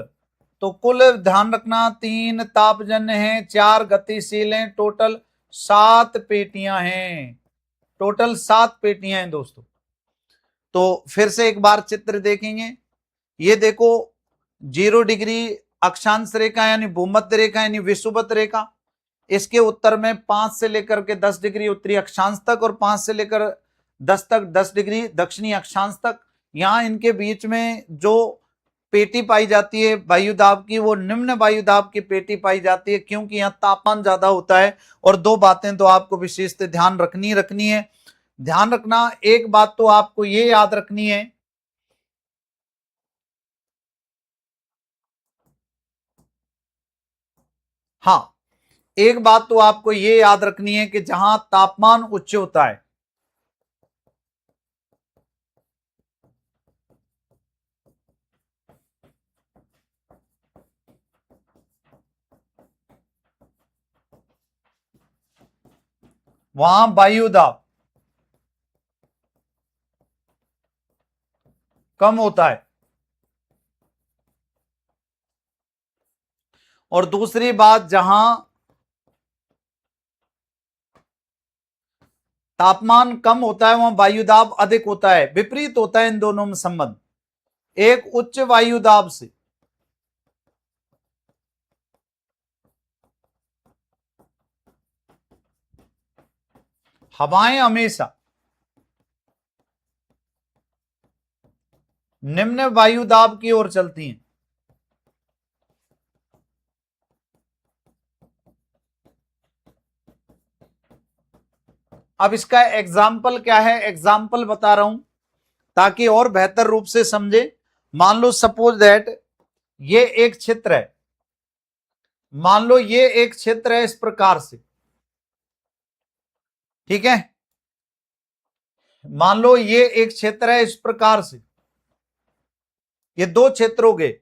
तो कुल ध्यान रखना 3 तापजन्य हैं, 4 गतिशील हैं, टोटल 7 पेटियां हैं, टोटल 7 पेटियां हैं दोस्तों। तो फिर से एक बार चित्र देखेंगे, ये देखो 0 डिग्री अक्षांश रेखा यानी भूमध्य रेखा यानी विषुवत रेखा, इसके उत्तर में 5 से लेकर के 10 डिग्री उत्तरी अक्षांश तक और 5 से लेकर 10 तक 10 डिग्री दक्षिणी अक्षांश तक। यहां इनके बीच में जो पेटी पाई जाती है वायुदाब की, वो निम्न वायुदाब की पेटी पाई जाती है, क्योंकि यहां तापमान ज्यादा होता है। और 2 बातें तो आपको विशेष ध्यान रखनी है। ध्यान रखना, एक बात तो आपको ये याद रखनी है, हाँ एक बात तो आपको ये याद रखनी है कि जहां तापमान उच्च होता है वहां वायुदाब कम होता है। और दूसरी बात, जहां तापमान कम होता है वहां वायुदाब अधिक होता है, विपरीत होता है इन दोनों में संबंध। एक उच्च वायुदाब से हवाएं हमेशा निम्न वायु दाब की ओर चलती हैं। अब इसका एग्जाम्पल क्या है, एग्जाम्पल बता रहा हूं ताकि और बेहतर रूप से समझे। मान लो सपोज दैट ये एक क्षेत्र है, मान लो ये एक क्षेत्र है इस प्रकार से, ठीक है, मान लो ये एक क्षेत्र है इस प्रकार से, ये दो क्षेत्र हो गए।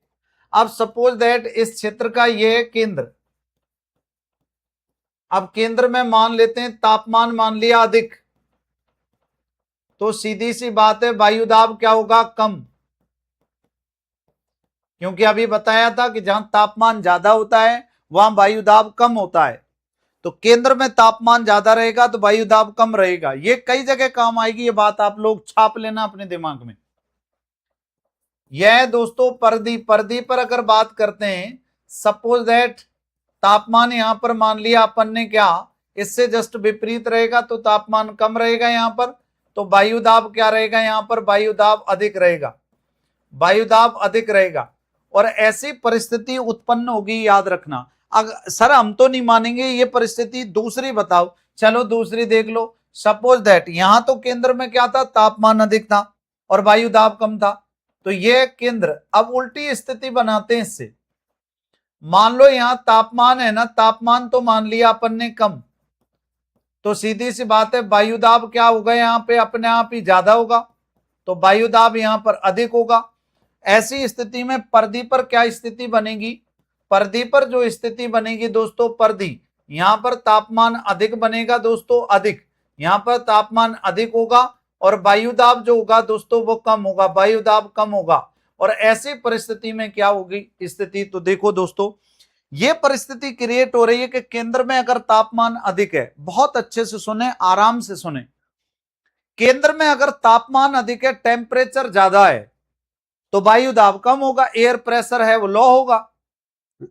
अब सपोज दैट इस क्षेत्र का ये है केंद्र। अब केंद्र में मान लेते हैं तापमान मान लिया अधिक, तो सीधी सी बात है वायु दाब क्या होगा, कम। क्योंकि अभी बताया था कि जहां तापमान ज्यादा होता है वहां वायु दाब कम होता है। तो केंद्र में तापमान ज्यादा रहेगा तो वायु दाब कम रहेगा। ये कई जगह काम आएगी, ये बात आप लोग छाप लेना अपने दिमाग में। यह दोस्तों परदी, परदी पर अगर बात करते हैं, सपोज दैट तापमान यहां पर मान लिया अपन ने क्या, इससे जस्ट विपरीत रहेगा तो तापमान कम रहेगा यहां पर, तो वायु दाब क्या रहेगा, यहां पर वायु दाब अधिक रहेगा, वायु दाब अधिक रहेगा। और ऐसी परिस्थिति उत्पन्न होगी, याद रखना। अगर सर हम तो नहीं मानेंगे, ये परिस्थिति दूसरी बताओ, चलो दूसरी देख लो। सपोज दैट यहां तो केंद्र में क्या था, तापमान अधिक था और वायु दाब कम था, तो ये केंद्र। अब उल्टी स्थिति बनाते हैं इससे, मान लो यहां तापमान है ना, तापमान तो मान लिया अपन ने कम, तो सीधी सी बात है वायु दाब क्या होगा, यहां पे अपने आप ही ज्यादा होगा, तो वायु दाब यहां पर अधिक होगा। ऐसी स्थिति में परदी पर क्या स्थिति बनेगी, परदी पर जो स्थिति बनेगी दोस्तों, परदी यहां पर तापमान अधिक बनेगा दोस्तों, अधिक, यहां पर तापमान अधिक होगा और वायु दाब जो होगा दोस्तों वो कम होगा, वायु दाब कम होगा। और ऐसी परिस्थिति में क्या होगी स्थिति, तो देखो दोस्तों ये परिस्थिति क्रिएट हो रही है कि केंद्र में अगर तापमान अधिक है, बहुत अच्छे से सुने, आराम से सुने, केंद्र में अगर तापमान अधिक है, टेम्परेचर ज्यादा है, तो वायु दाब कम होगा, एयर प्रेशर है वो लो होगा।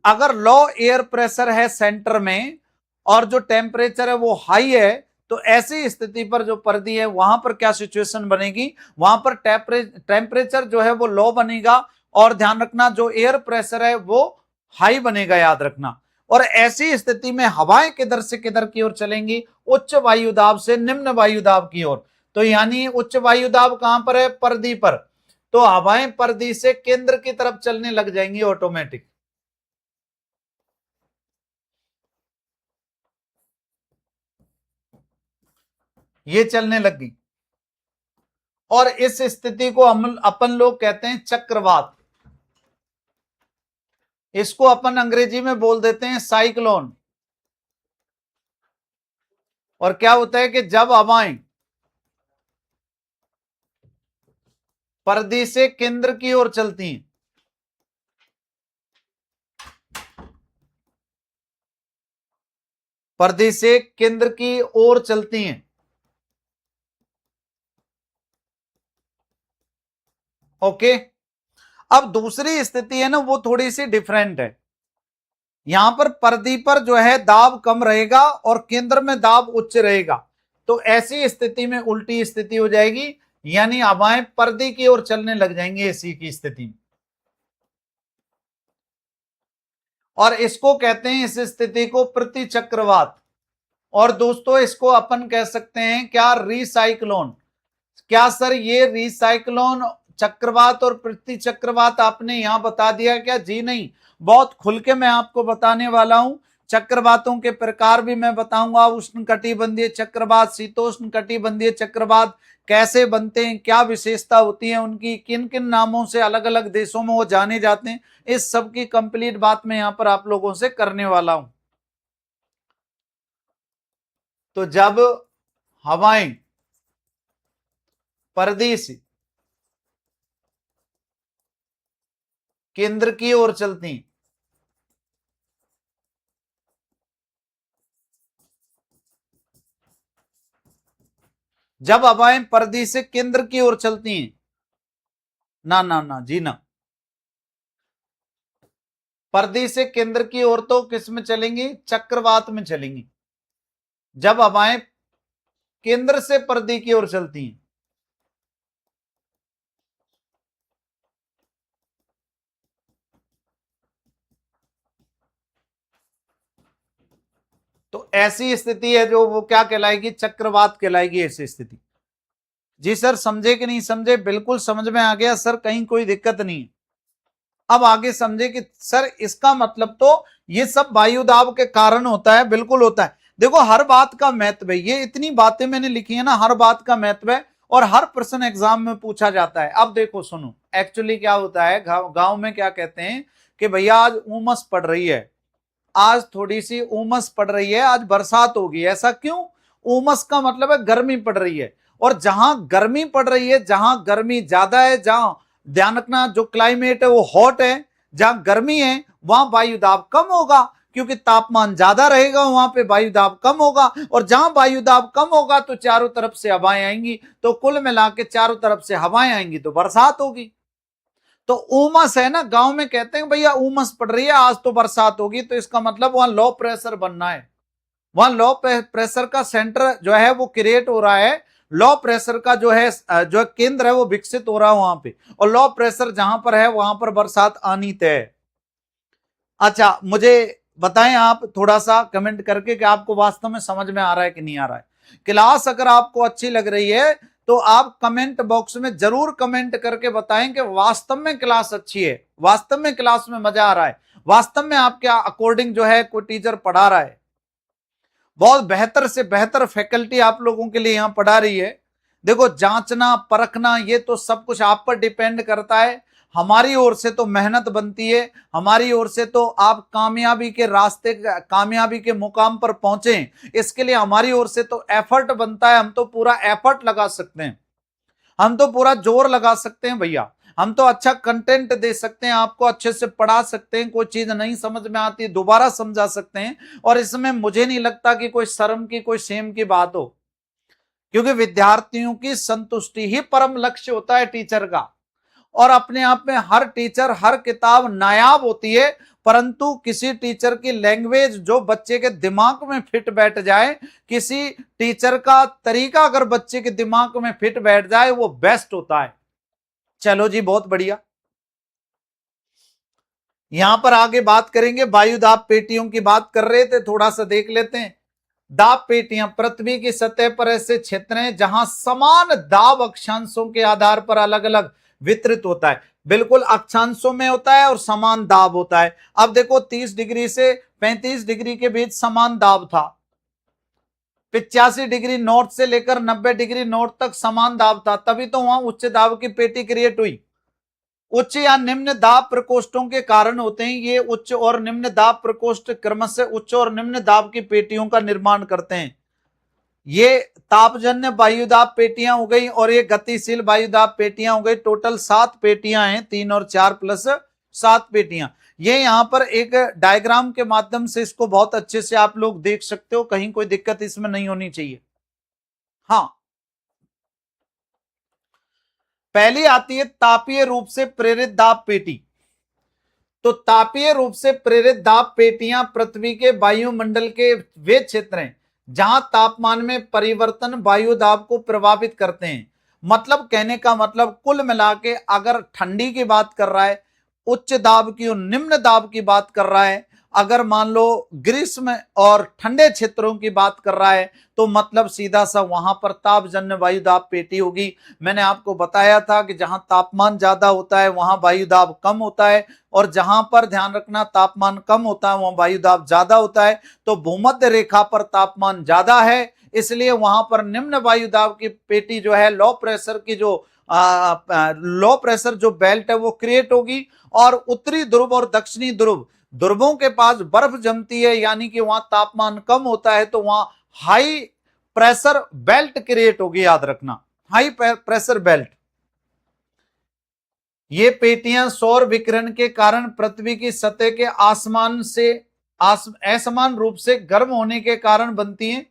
अगर लो एयर प्रेशर है सेंटर में और जो टेम्परेचर है वो हाई है, तो ऐसी स्थिति पर जो परदी है वहां पर क्या सिचुएशन बनेगी, वहां पर टेम्परेचर जो है वो लो बनेगा और ध्यान रखना जो एयर प्रेशर है वो हाई बनेगा, याद रखना। और ऐसी स्थिति में हवाएं किधर से किधर की ओर चलेंगी, उच्च वायु दाब से निम्न वायु दाब की ओर। तो यानी उच्च वायु दाब कहां पर है, परदी पर, तो हवाएं परदी से केंद्र की तरफ चलने लग जाएंगी ऑटोमेटिक। ये चलने लग गई और इस स्थिति को हम अपन लोग कहते हैं चक्रवात। इसको अपन अंग्रेजी में बोल देते हैं साइक्लोन। और क्या होता है कि जब हवाएं परदी से केंद्र की ओर चलती हैं, परदी से केंद्र की ओर चलती हैं, ओके। अब दूसरी स्थिति है ना वो थोड़ी सी डिफरेंट है। यहां पर परदी पर जो है दाब कम रहेगा और केंद्र में दाब उच्च रहेगा, तो ऐसी स्थिति में उल्टी स्थिति हो जाएगी, यानी हवाएं परदी की ओर चलने लग जाएंगी एसी की स्थिति में। और इसको कहते हैं इस स्थिति को प्रतिचक्रवात। और दोस्तों इसको अपन कह सकते हैं क्या, रिसाइक्लोन। क्या सर ये रिसाइक्लोन, चक्रवात और प्रतिचक्रवात आपने यहां बता दिया क्या, जी नहीं, बहुत खुल के मैं आपको बताने वाला हूं। चक्रवातों के प्रकार भी मैं बताऊंगा, उष्ण कटिबंधीय चक्रवात, शीतोष्ण कटिबंधीय चक्रवात कैसे बनते हैं, क्या विशेषता होती है उनकी, किन किन नामों से अलग अलग देशों में वो जाने जाते हैं, इस सब की कंप्लीट बात मैं यहां पर आप लोगों से करने वाला हूं। तो जब हवाएं परदी से केंद्र की ओर चलती, जब हवाएं परदी से केंद्र की ओर चलती हैं, ना ना ना जी ना, परदी से केंद्र की ओर तो किस में चलेंगी, चक्रवात में चलेंगी। जब हवाएं केंद्र से परिधि की ओर चलती हैं। तो ऐसी स्थिति है जो वो क्या कहलाएगी, चक्रवात कहलाएगी ऐसी स्थिति। जी सर समझे कि नहीं समझे? बिल्कुल समझ में आ गया सर, कहीं कोई दिक्कत नहीं है। अब आगे समझे कि सर इसका मतलब तो ये सब वायु दाब के कारण होता है, बिल्कुल होता है। देखो हर बात का महत्व है, ये इतनी बातें मैंने लिखी है ना, हर बात का महत्व है और हर प्रश्न एग्जाम में पूछा जाता है। अब देखो सुनो, एक्चुअली क्या होता है, गांव में क्या कहते हैं कि भैया आज उमस पड़ रही है, आज थोड़ी सी उमस पड़ रही है, आज बरसात होगी। ऐसा क्यों? उमस का मतलब है गर्मी पड़ रही है, और जहां गर्मी पड़ रही है, जहां गर्मी ज्यादा है, जहां ध्यान रखना जो क्लाइमेट है वो हॉट है, जहां गर्मी है वहां वायु दाब कम होगा, क्योंकि तापमान ज्यादा रहेगा वहां पे वायु दाब कम होगा, और जहां वायु दाब कम होगा तो चारों तरफ से हवाएं आएंगी, तो कुल मिला के चारों तरफ से हवाएं आएंगी तो बरसात होगी। तो उमस है ना, गांव में कहते हैं भैया उमस पड़ रही है, आज तो बरसात होगी, तो इसका मतलब वहां लो प्रेशर बनना है, वहां लो प्रेशर का सेंटर जो है वो क्रिएट हो रहा है, लो प्रेशर का जो है जो केंद्र है वो विकसित हो रहा है वहां पे, और लो प्रेशर जहां पर है वहां पर बरसात आनी तय है। अच्छा मुझे बताएं आप थोड़ा सा कमेंट करके कि आपको वास्तव में समझ में आ रहा है कि नहीं आ रहा है। क्लास अगर आपको अच्छी लग रही है तो आप कमेंट बॉक्स में जरूर कमेंट करके बताएं कि वास्तव में क्लास अच्छी है, वास्तव में क्लास में मजा आ रहा है, वास्तव में आपके अकॉर्डिंग जो है कोई टीचर पढ़ा रहा है, बहुत बेहतर से बेहतर फैकल्टी आप लोगों के लिए यहां पढ़ा रही है। देखो जांचना परखना ये तो सब कुछ आप पर डिपेंड करता है, हमारी ओर से तो मेहनत बनती है, हमारी ओर से तो आप कामयाबी के रास्ते, कामयाबी के मुकाम पर पहुंचे, इसके लिए हमारी ओर से तो एफर्ट बनता है, हम तो पूरा एफर्ट लगा सकते हैं, हम तो पूरा जोर लगा सकते हैं भैया, हम तो अच्छा कंटेंट दे सकते हैं, आपको अच्छे से पढ़ा सकते हैं, कोई चीज नहीं समझ में आती दोबारा समझा सकते हैं, और इसमें मुझे नहीं लगता कि कोई शर्म की कोई शेम की बात हो, क्योंकि विद्यार्थियों की संतुष्टि ही परम लक्ष्य होता है टीचर का। और अपने आप में हर टीचर हर किताब नायाब होती है, परंतु किसी टीचर की लैंग्वेज जो बच्चे के दिमाग में फिट बैठ जाए, किसी टीचर का तरीका अगर बच्चे के दिमाग में फिट बैठ जाए वो बेस्ट होता है। चलो जी बहुत बढ़िया, यहां पर आगे बात करेंगे, वायु दाब पेटियों की बात कर रहे थे, थोड़ा सा देख लेते हैं। दाब पेटियां पृथ्वी की सतह पर ऐसे क्षेत्र हैं जहां समान दाब अक्षांशों के आधार पर अलग अलग वितरित होता है, बिल्कुल अक्षांशों में होता है और समान दाब होता है। अब देखो 30 डिग्री से 35 डिग्री के बीच समान दाब था, 85 डिग्री नॉर्थ से लेकर 90 डिग्री नॉर्थ तक समान दाब था, तभी तो वहां उच्च दाब की पेटी क्रिएट हुई। उच्च या निम्न दाब प्रकोष्ठों के कारण होते हैं, ये उच्च और निम्न दाब प्रकोष्ठ क्रमशः उच्च और निम्न दाब की पेटियों का निर्माण करते हैं। ये तापजन्य वायुदाब पेटियां हो गई और ये गतिशील वायुदाब पेटियां हो गई। टोटल 7 पेटियां हैं, 3 और 4 प्लस 7 पेटियां। ये यहां पर एक डायग्राम के माध्यम से इसको बहुत अच्छे से आप लोग देख सकते हो, कहीं कोई दिक्कत इसमें नहीं होनी चाहिए। हाँ, पहली आती है तापीय रूप से प्रेरित दाब पेटी। तो तापीय रूप से प्रेरित दाब पेटियां पृथ्वी के वायुमंडल के वे क्षेत्र हैं जहां तापमान में परिवर्तन वायु दाब को प्रभावित करते हैं। मतलब कहने का मतलब कुल मिला के अगर ठंडी की बात कर रहा है, उच्च दाब की और निम्न दाब की बात कर रहा है, अगर मान लो ग्रीष्म और ठंडे क्षेत्रों की बात कर रहा है, तो मतलब सीधा सा वहां पर तापजन्य वायु दाब पेटी होगी। मैंने आपको बताया था कि जहां तापमान ज्यादा होता है वहां वायु दाब कम होता है, और जहां पर ध्यान रखना तापमान कम होता है वहां वायु दाब ज्यादा होता है। तो भूमध्य रेखा पर तापमान ज्यादा है, इसलिए वहां पर निम्न वायु दाब की पेटी जो है, लो प्रेशर की जो लो प्रेशर जो बेल्ट है वो क्रिएट होगी, और उत्तरी ध्रुव और दक्षिणी ध्रुव ध्रुवों के पास बर्फ जमती है, यानी कि वहां तापमान कम होता है, तो वहां हाई प्रेशर बेल्ट क्रिएट होगी, याद रखना हाई प्रेशर बेल्ट। ये पेटियां सौर विकिरण के कारण पृथ्वी की सतह के आसमान से असमान रूप से गर्म होने के कारण बनती हैं।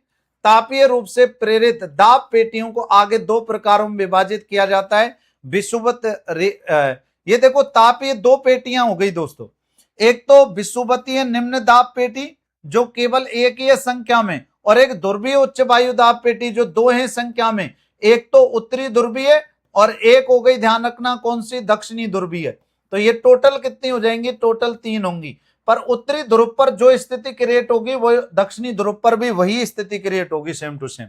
तापीय रूप से प्रेरित दाब पेटियों को आगे 2 प्रकारों में विभाजित किया जाता है। विषुवत ये देखो तापीय 2 पेटियां हो गई दोस्तों, एक तो विषुवतीय निम्न दाब पेटी जो केवल एक ही संख्या में और एक ध्रुवीय उच्च वायु दाब पेटी, जो दो हैं संख्या में, एक तो उत्तरी ध्रुवीय और एक हो गई, ध्यान रखना कौन सी, दक्षिणी ध्रुवीय। तो ये टोटल कितनी हो जाएंगी, टोटल 3 होंगी। पर उत्तरी ध्रुव पर जो स्थिति क्रिएट होगी वो दक्षिणी ध्रुव पर भी वही स्थिति क्रिएट होगी, सेम टू सेम।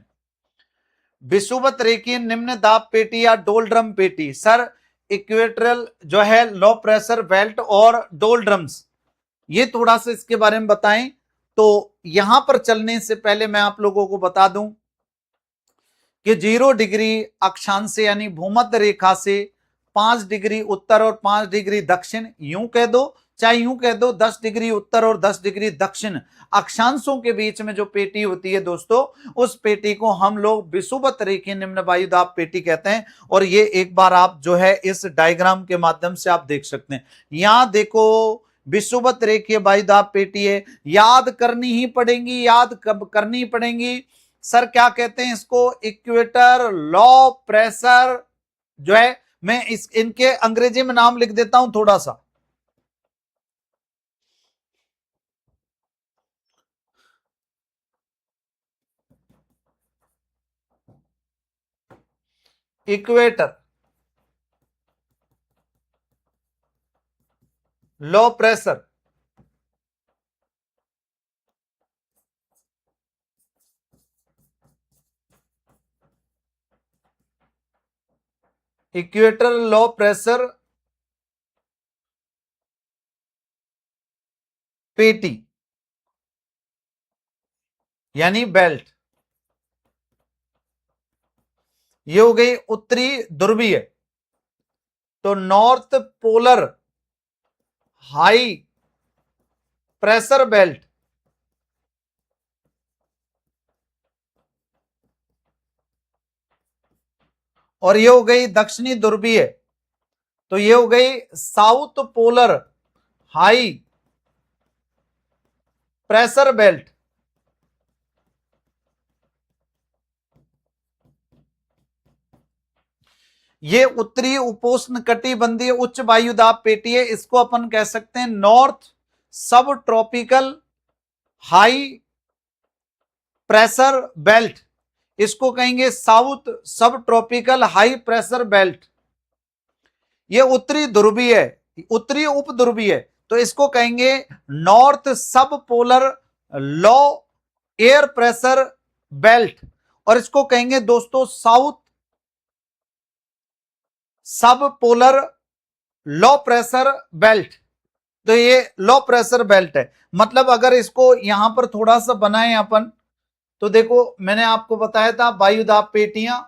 विषुवत रेखीय निम्न दाब पेटी या डोलड्रम पेटी। सर इक्वेटरल जो है लो प्रेशर बेल्ट और डोलड्रम्स, ये थोड़ा सा इसके बारे में बताएं। तो यहां पर चलने से पहले मैं आप लोगों को बता दूं कि 0 डिग्री अक्षांश से यानी भूमध्य रेखा से 5 डिग्री उत्तर और 5 डिग्री दक्षिण, यूं कह दो चाहे यूं कह दो, 10 डिग्री उत्तर और 10 डिग्री दक्षिण अक्षांशों के बीच में जो पेटी होती है दोस्तों, उस पेटी को हम लोग विषुवत रेखीय निम्न वायुदाब पेटी कहते हैं। और ये एक बार आप जो है इस डायग्राम के माध्यम से आप देख सकते हैं। यहां देखो विषुवत रेखीय वायुदाब पेटी है, याद करनी ही पड़ेंगी, याद कब करनी पड़ेंगी सर, क्या कहते हैं इसको, इक्वेटर लो प्रेशर जो है, मैं इनके अंग्रेजी में नाम लिख देता हूं थोड़ा सा। Equator low pressure, equator low pressure पेटी यानी बेल्ट, ये हो गई उत्तरी ध्रुवीय। तो north polar high pressure belt, और ये हो गई दक्षिणी ध्रुवीय। तो ये हो गई south polar high pressure belt. ये उत्तरी उपोष्ण कटिबंधीय उच्च वायुदाब पेटी है, इसको अपन कह सकते हैं नॉर्थ सब ट्रॉपिकल हाई प्रेशर बेल्ट, इसको कहेंगे साउथ सब ट्रॉपिकल हाई प्रेशर बेल्ट। ये उत्तरी ध्रुवीय है, उत्तरी उप ध्रुवीय है, तो इसको कहेंगे नॉर्थ सब पोलर लो एयर प्रेशर बेल्ट, और इसको कहेंगे दोस्तों साउथ सब पोलर लो प्रेशर बेल्ट। तो ये लो प्रेशर बेल्ट है। मतलब अगर इसको यहां पर थोड़ा सा बनाएं अपन, तो देखो मैंने आपको बताया था वायुदाब पेटियां,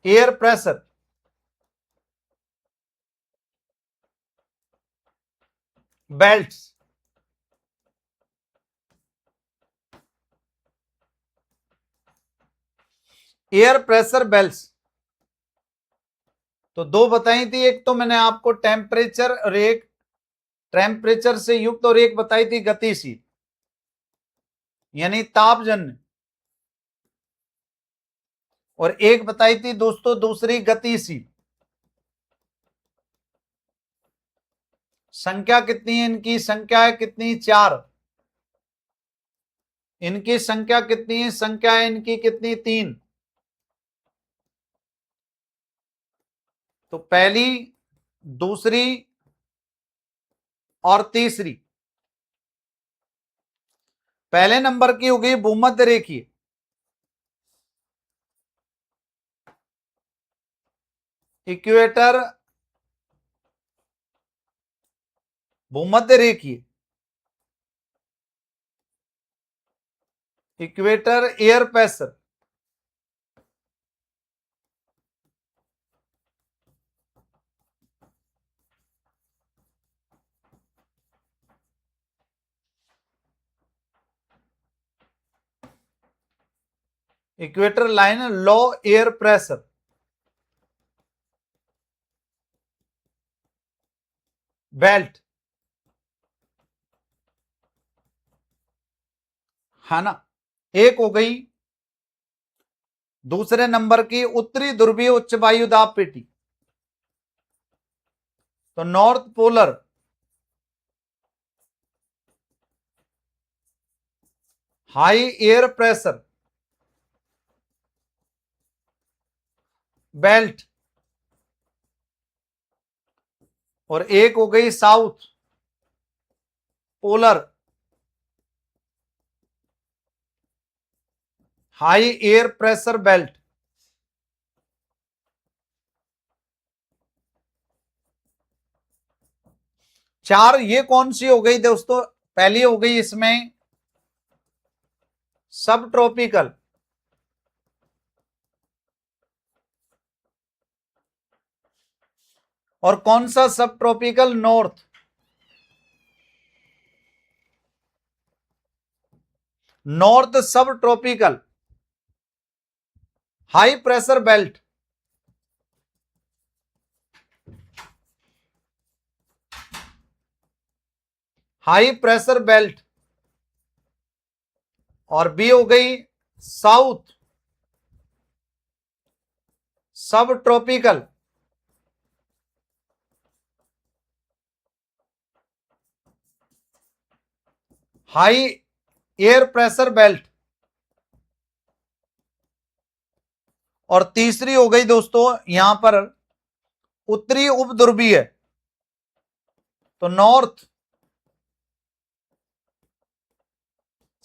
air pressure belts, air pressure belts. तो दो बताई थी, एक तो मैंने आपको टेम्परेचर और एक टेम्परेचर से युक्त, और एक बताई थी गतिशील यानी तापजन्य, और एक बताई थी दोस्तों दूसरी गतिशील। संख्या कितनी है इनकी, संख्या है कितनी, 4। इनकी संख्या कितनी है, संख्या है इनकी कितनी, 3। तो पहली, दूसरी और तीसरी। पहले नंबर की हो गई भूमध्य रेखीय, इक्वेटर भूमध्य रेखीय, equator air pressure, equator line low air pressure belt, है ना। एक हो गई दूसरे नंबर की उत्तरी ध्रुवीय उच्च वायुदाब पेटी, तो north polar high air pressure belt, और एक हो गई south polar high air pressure belt. चार ये कौन सी हो गई दोस्तों? पहली हो गई इसमें सब ट्रॉपिकल, और कौन सा सब ट्रॉपिकल? नॉर्थ, नॉर्थ सब tropical high pressure belt. High pressure belt, और बी हो गई साउथ सब tropical high air pressure belt, और तीसरी हो गई दोस्तों यहां पर उत्तरी उपध्रुवीय, तो नॉर्थ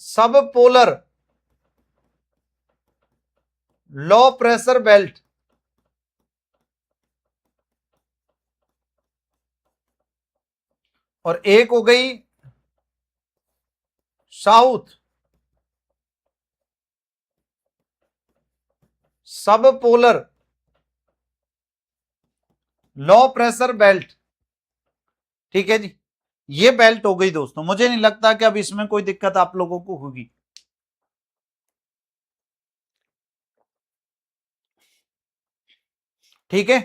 सब पोलर लो प्रेशर बेल्ट, और एक हो गई साउथ सब पोलर लो प्रेशर बेल्ट। ठीक है जी, ये बेल्ट हो गई दोस्तों। मुझे नहीं लगता कि अब इसमें कोई दिक्कत आप लोगों को होगी। ठीक है,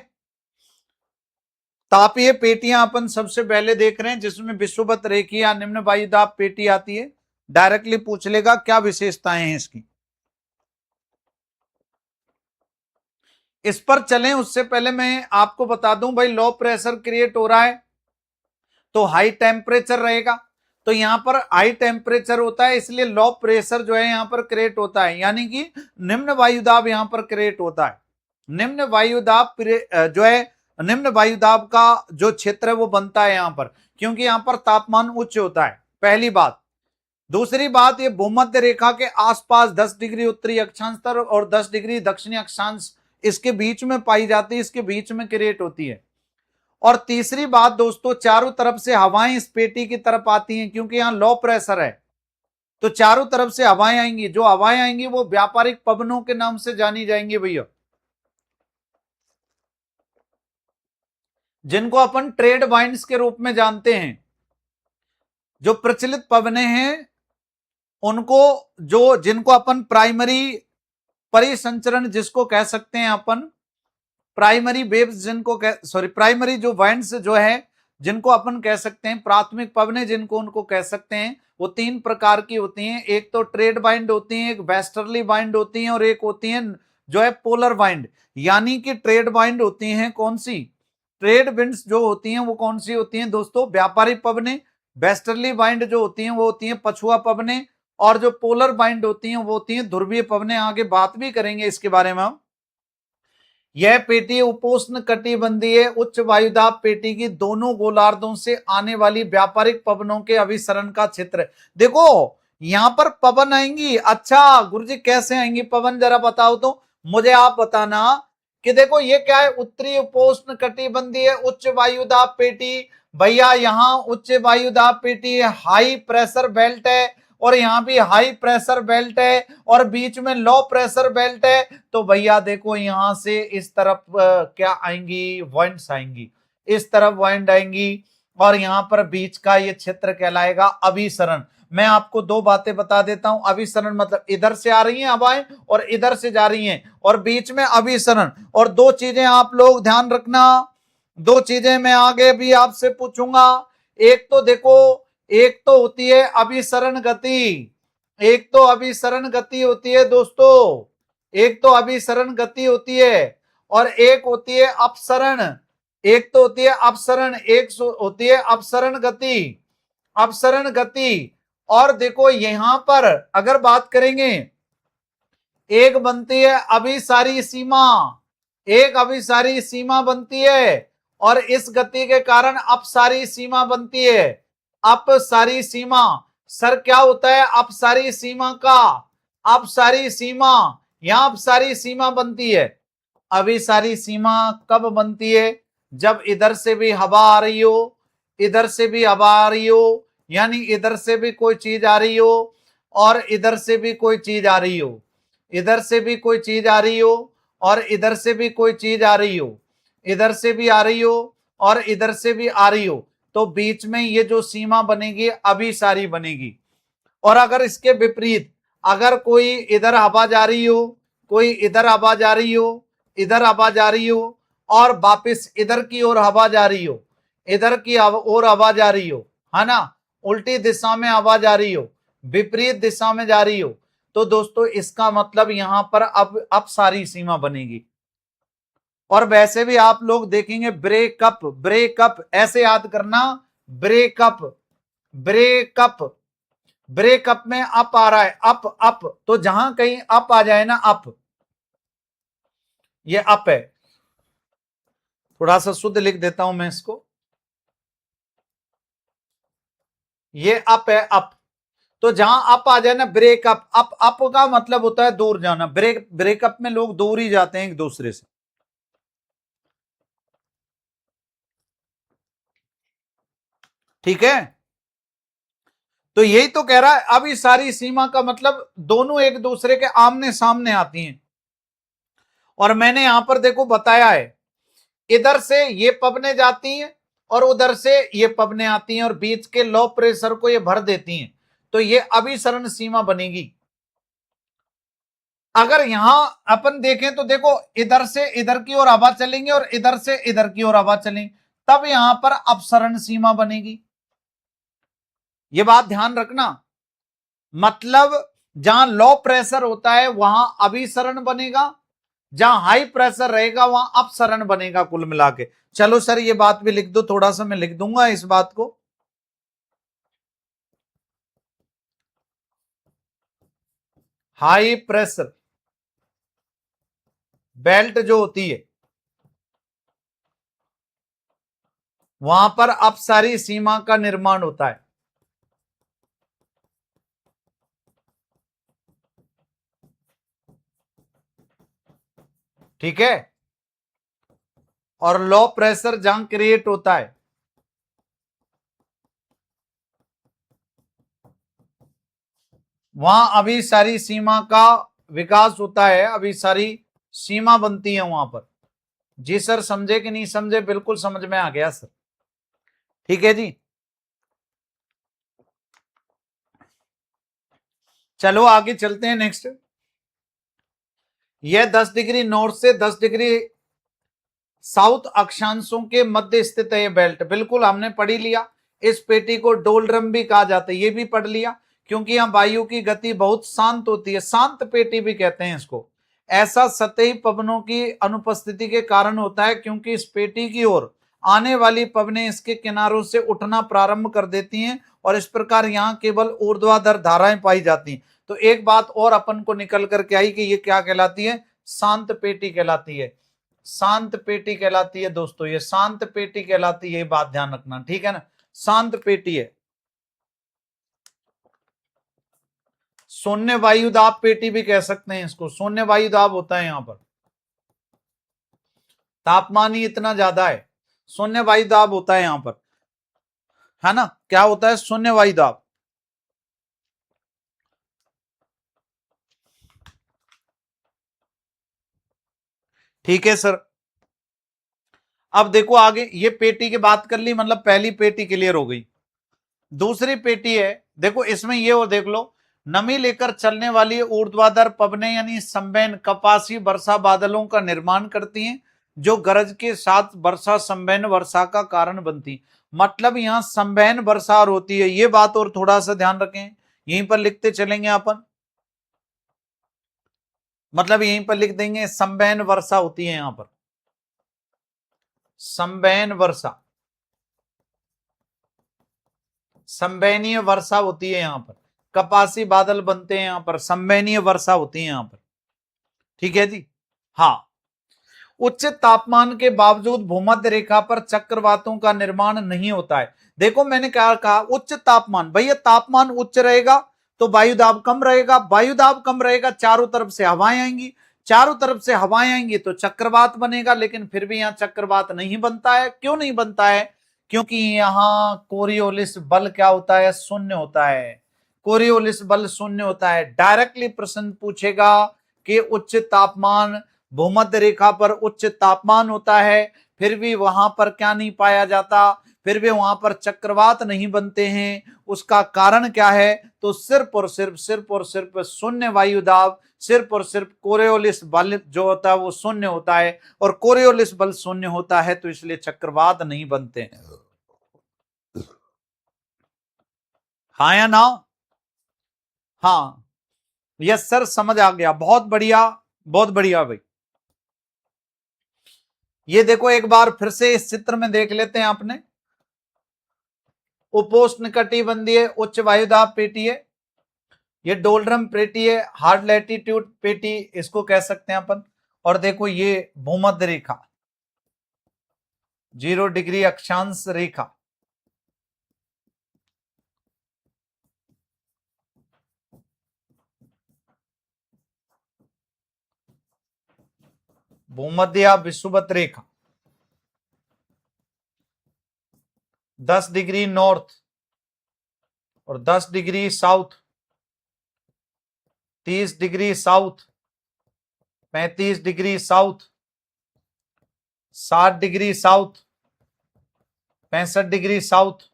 तापीय पेटियां अपन सबसे पहले देख रहे हैं, जिसमें विषुवत रेखीय या निम्न वायुदाब पेटी आती है। डायरेक्टली पूछ लेगा क्या विशेषताएं हैं इसकी। इस पर चलें उससे पहले मैं आपको बता दूं भाई, लो प्रेशर क्रिएट हो रहा है तो हाई टेम्परेचर रहेगा। तो यहां पर हाई टेम्परेचर होता है, इसलिए लो प्रेशर जो है यहां पर क्रिएट होता है, यानी कि निम्न वायुदाब यहां पर क्रिएट होता है। निम्न वायुदाब जो है, निम्न वायुदाब का जो क्षेत्र है वो बनता है यहां पर, क्योंकि यहां पर तापमान उच्च होता है, पहली बात। दूसरी बात, ये भूमध्य रेखा के आसपास 10 डिग्री उत्तरी अक्षांश पर और 10 डिग्री दक्षिणी अक्षांश इसके बीच में पाई जाती है, इसके बीच में क्रिएट होती है। और तीसरी बात दोस्तों, चारों तरफ से हवाएं इस पेटी की तरफ आती हैं, क्योंकि यहां लो प्रेशर है, तो चारों तरफ से हवाएं आएंगी। जो हवाएं आएंगी वो व्यापारिक पवनों के नाम से जानी जाएंगी भैया, जिनको अपन ट्रेड वाइंड्स के रूप में जानते हैं। जो प्रचलित पवने हैं उनको, जो जिनको अपन प्राइमरी परिसंचरण जिसको कह सकते हैं अपन, प्राइमरी वेव्स जिनको प्राइमरी जो वाइंड्स जो है जिनको अपन कह सकते हैं, प्राथमिक पवने जिनको उनको कह सकते हैं, वो तीन प्रकार की होती हैं। एक तो ट्रेड वाइंड होती है, एक वेस्टर्ली वाइंड होती है, और एक होती है जो है पोलर वाइंड। यानी कि ट्रेड वाइंड होती हैं कौन सी? ट्रेड विंड्स जो होती हैं वो कौन सी होती हैं दोस्तों? व्यापारिक पवने। वेस्टर्ली वाइंड जो होती हैं वो होती हैं पछुआ पवने, और जो पोलर वाइंड होती हैं वो होती हैं ध्रुवीय पवने। आगे बात भी करेंगे इसके बारे में हम। यह पेटी उपोष्ण कटिबंधीय उच्च वायुदाब पेटी की दोनों गोलार्धों से आने वाली व्यापारिक पवनों के अभिसरण का क्षेत्र है। देखो यहां पर पवन आएंगी। अच्छा गुरुजी कैसे आएंगी पवन, जरा बताओ तो मुझे, आप बताना कि देखो ये क्या है, उत्तरी उपोष्ण कटिबंधीय उच्च वायुदाब पेटी। भैया यहाँ उच्च वायुदाब पेटी है, हाई प्रेशर बेल्ट है, और यहां भी हाई प्रेशर बेल्ट है, और बीच में लो प्रेशर बेल्ट है। तो भैया देखो यहां से इस तरफ क्या आएंगी? विंड्स आएंगी, इस तरफ विंड आएंगी, और यहां पर बीच का ये क्षेत्र कहलाएगा अभिसरण। मैं आपको दो बातें बता देता हूं। अभिसरण मतलब इधर से आ रही हैं हवाएं और इधर से जा रही हैं, और बीच में अभिसरण। और दो चीजें आप लोग ध्यान रखना, दो चीजें मैं आगे भी आपसे पूछूंगा। एक तो देखो, एक तो होती है अभिसरण गति, एक तो अभिसरण गति होती है दोस्तों, एक तो अभिसरण गति होती है और एक होती है अपसरण। एक तो होती है अपसरण, एक होती है अपसरण गति। अपसरण गति। और देखो यहां पर अगर बात करेंगे, एक बनती है अभिसारी सीमा, एक अभिसारी सीमा बनती है और इस गति के कारण अपसारी सीमा बनती है। अपसारी सीमा, सर क्या होता है अपसारी सीमा का? अपसारी सीमा, यहां अपसारी सीमा बनती है। अभिसारी सीमा कब बनती है? जब इधर से भी हवा आ रही हो, इधर से भी हवा आ रही हो, यानी इधर से भी कोई चीज आ रही हो और इधर से भी कोई चीज आ रही हो, इधर से भी कोई चीज आ रही हो और इधर से भी कोई चीज आ रही हो, इधर से भी आ रही हो और इधर से भी आ रही हो, तो बीच में ये जो सीमा बनेगी अभिसारी बनेगी। और अगर इसके विपरीत, अगर कोई इधर हवा जा रही हो, कोई इधर हवा जा रही हो, इधर हवा जा रही हो और वापस इधर की ओर हवा जा रही हो, इधर की ओर हवा जा रही हो, है ना, उल्टी दिशा में हवा जा रही हो, विपरीत दिशा में जा रही हो, तो दोस्तों इसका मतलब यहां पर अब अपसारी सीमा बनेगी। और वैसे भी आप लोग देखेंगे ब्रेकअप, ब्रेकअप ऐसे याद करना, ब्रेकअप, ब्रेकअप, ब्रेकअप में अप आ रहा है, अप अप, तो जहां कहीं अप आ जाए ना, अप, ये अप है। थोड़ा सा शुद्ध लिख देता हूं मैं इसको, ये अप है, अप। तो जहां अप आ जाए ना ब्रेकअप, अप, अप का मतलब होता है दूर जाना, ब्रेकअप में लोग दूर ही जाते हैं एक दूसरे से। ठीक है, तो यही तो कह रहा है अब इस सारी सीमा का मतलब दोनों एक दूसरे के आमने सामने आती हैं। और मैंने यहां पर देखो बताया है, इधर से ये पवने जाती हैं और उधर से ये पवने आती हैं और बीच के लो प्रेशर को ये भर देती हैं, तो ये अभिसरण सीमा बनेगी। अगर यहां अपन देखें तो देखो इधर से इधर की ओर हवा चलेंगे और इधर से इधर की ओर हवा चलेंगे, तब यहां पर अपसरण सीमा बनेगी। ये बात ध्यान रखना, मतलब जहां लो प्रेशर होता है वहां अभिसरण बनेगा, जहां हाई प्रेशर रहेगा वहां अपसरण बनेगा, कुल मिला के। चलो सर ये बात भी लिख दो, थोड़ा सा मैं लिख दूंगा इस बात को। हाई प्रेशर बेल्ट जो होती है वहां पर अपसारी सीमा का निर्माण होता है। ठीक है, और लो प्रेशर जहां क्रिएट होता है वहां अभिसारी सीमा का विकास होता है, अभिसारी सीमा बनती है वहां पर। जी सर, समझे कि नहीं समझे? बिल्कुल समझ में आ गया सर। ठीक है जी, चलो आगे चलते हैं नेक्स्ट। यह 10 डिग्री नॉर्थ से 10 डिग्री साउथ अक्षांशों के मध्य स्थित है ये बेल्ट, बिल्कुल हमने पढ़ ही लिया। इस पेटी को डोलड्रम भी कहा जाता है, ये भी पढ़ लिया, क्योंकि यहां वायु की गति बहुत शांत होती है, शांत पेटी भी कहते हैं इसको। ऐसा सतही पवनों की अनुपस्थिति के कारण होता है, क्योंकि इस पेटी की ओर आने वाली पवनें इसके किनारों से उठना प्रारंभ कर देती हैं और इस प्रकार यहां केवल ऊर्ध्वाधर धाराएं पाई जाती हैं। तो एक बात और अपन को निकल करके आई कि ये क्या कहलाती है? शांत पेटी कहलाती है, शांत पेटी कहलाती है दोस्तों, ये शांत पेटी कहलाती है, बात ध्यान रखना, ठीक है ना, शांत पेटी है। शून्य वायु दाब पेटी भी कह सकते हैं इसको, शून्य वायु दाब होता है यहां पर, तापमान ही इतना ज्यादा है, शून्य वायु दाब होता है यहां पर, है ना, क्या होता है? शून्य वायु दाब। ठीक है सर, अब देखो आगे, ये पेटी की बात कर ली, मतलब पहली पेटी क्लियर हो गई। दूसरी पेटी है, देखो इसमें ये और देख लो, नमी लेकर चलने वाली ऊर्ध्वाधर पवनें यानी संवहन कपासी वर्षा बादलों का निर्माण करती हैं, जो गरज के साथ वर्षा संवहन वर्षा का कारण बनती। मतलब यहां संवहन वर्षा और होती है, ये बात और थोड़ा सा ध्यान रखें, यहीं पर लिखते चलेंगे अपन। मतलब यहीं पर लिख देंगे संवैन वर्षा होती है यहां पर, संवैन वर्षा, संवैनीय वर्षा होती है यहां पर, कपासी बादल बनते हैं यहां पर, संवैनीय वर्षा होती है यहां पर। ठीक है जी। हाँ, उच्च तापमान के बावजूद भूमध्य रेखा पर चक्रवातों का निर्माण नहीं होता है। देखो मैंने क्या कहा, उच्च तापमान, भैया तापमान उच्च रहेगा तो वायुदाब कम रहेगा, वायुदाब कम रहेगा चारों तरफ से हवाएं आएंगी, चारों तरफ से हवाएं आएंगी तो चक्रवात बनेगा, लेकिन फिर भी यहां चक्रवात नहीं बनता है। क्यों नहीं बनता है? क्योंकि यहां कोरियोलिस बल क्या होता है? शून्य होता है। कोरियोलिस बल शून्य होता है। डायरेक्टली प्रश्न पूछेगा कि उच्च तापमान, भूमध्य रेखा पर उच्च तापमान होता है, फिर भी वहां पर क्या नहीं पाया जाता, फिर भी वहां पर चक्रवात नहीं बनते हैं, उसका कारण क्या है? तो सिर्फ और सिर्फ शून्य वायुदाब, सिर्फ और सिर्फ कोरियोलिस बल जो होता है वो शून्य होता है, और कोरियोलिस बल शून्य होता है तो इसलिए चक्रवात नहीं बनते हैं। हाँ या ना? हाँ, यस सर, समझ आ गया, बहुत बढ़िया, बहुत बढ़िया भाई। ये देखो एक बार फिर से इस चित्र में देख लेते हैं अपने, उपोष्ण कटिबंधीय उच्च वायुदाब पेटी है, ये डोलरम पेटी है, हार्ड लैटिट्यूड पेटी इसको कह सकते हैं अपन। और देखो ये भूमध्य रेखा, 0 डिग्री अक्षांश रेखा, भूमध्य या विषुवत रेखा, 10 डिग्री नॉर्थ और 10 degree south, 30 degree south, 35 degree south, 60 degree south, 65 degree south,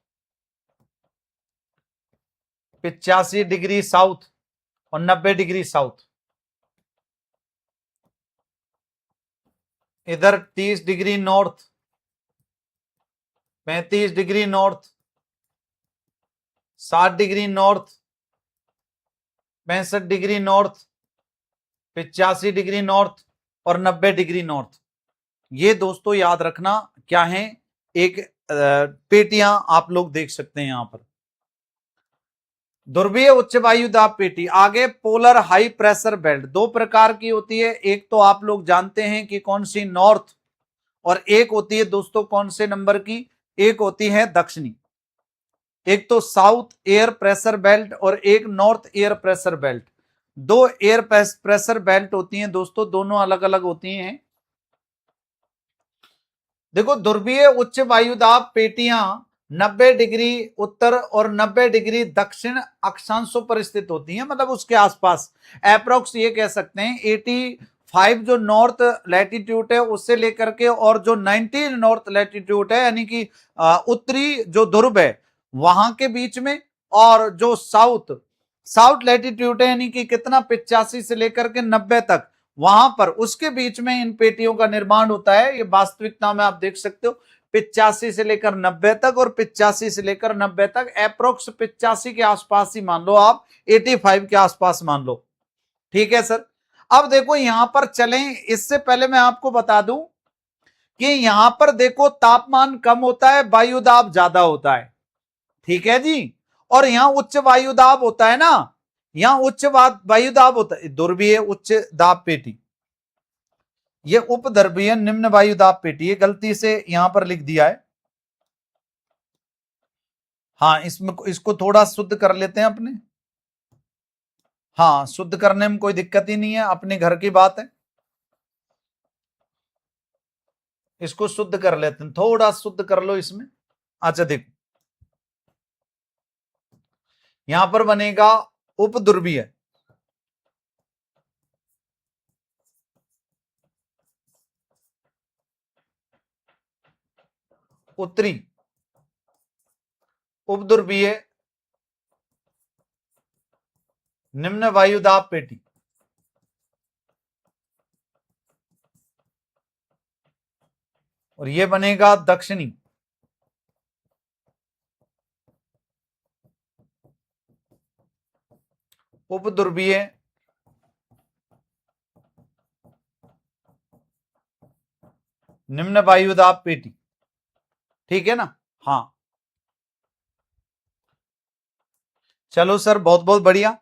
85 degree south और 90 डिग्री साउथ। इधर 30 degree north, 35 degree north, 60 degree north, 65 degree north, 85 degree north और 90 डिग्री नॉर्थ। ये दोस्तों याद रखना क्या है, एक पेटियां आप लोग देख सकते हैं यहां पर। ध्रुवीय उच्च वायुदाब पेटी, आगे पोलर हाई प्रेशर बेल्ट, दो प्रकार की होती है, एक तो आप लोग जानते हैं कि कौन सी, नॉर्थ, और एक होती है दोस्तों कौन से नंबर की, एक होती है दक्षिणी। एक तो साउथ एयर प्रेशर बेल्ट और एक नॉर्थ एयर प्रेशर बेल्ट। दो एयर प्रेशर बेल्ट होती हैं दोस्तों, दोनों अलग अलग होती हैं। देखो ध्रुवीय उच्च वायुदाब पेटियां 90 डिग्री उत्तर और 90 डिग्री दक्षिण अक्षांशों पर स्थित होती हैं, मतलब उसके आसपास। अप्रोक्स ये कह सकते हैं 85 जो नॉर्थ लैटिट्यूड है उससे लेकर के, और जो 90 नॉर्थ लैटिट्यूड है यानी कि उत्तरी जो ध्रुव है वहां के बीच में, और जो साउथ साउथ लैटिट्यूड है यानी कि कितना, 85 से लेकर के 90 तक, वहां पर उसके बीच में इन पेटियों का निर्माण होता है। ये वास्तविकता में आप देख सकते हो, 85 से लेकर 90 तक और 85 से लेकर 90 तक, अप्रोक्स 85 के आसपास ही मान लो आप, 85 के आसपास मान लो। ठीक है सर। अब देखो यहां पर चलें, इससे पहले मैं आपको बता दूं कि यहां पर देखो तापमान कम होता है, वायुदाब ज्यादा होता है। ठीक है जी। और यहां उच्च वायुदाब होता है ना, यहां उच्च वायुदाब होता है, ध्रुवीय उच्च दाब पेटी, ये उपद्रवीय निम्न वायुदाब पेटी, ये गलती से यहां पर लिख दिया है। हाँ, इसमें इसको थोड़ा शुद्ध कर लेते हैं अपने। हाँ, शुद्ध करने में कोई दिक्कत ही नहीं है, अपने घर की बात है। इसको शुद्ध कर लेते हैं, थोड़ा शुद्ध कर लो इसमें। अच्छा देखो, यहां पर बनेगा उपध्रुवीय, उत्तरी, उपध्रुवीय, निम्न वायुदाब पेटी, और ये बनेगा दक्षिणी, उपध्रुवीय, निम्न वायुदाब पेटी, ठीक है ना। हाँ चलो सर, बहुत बहुत बढ़िया।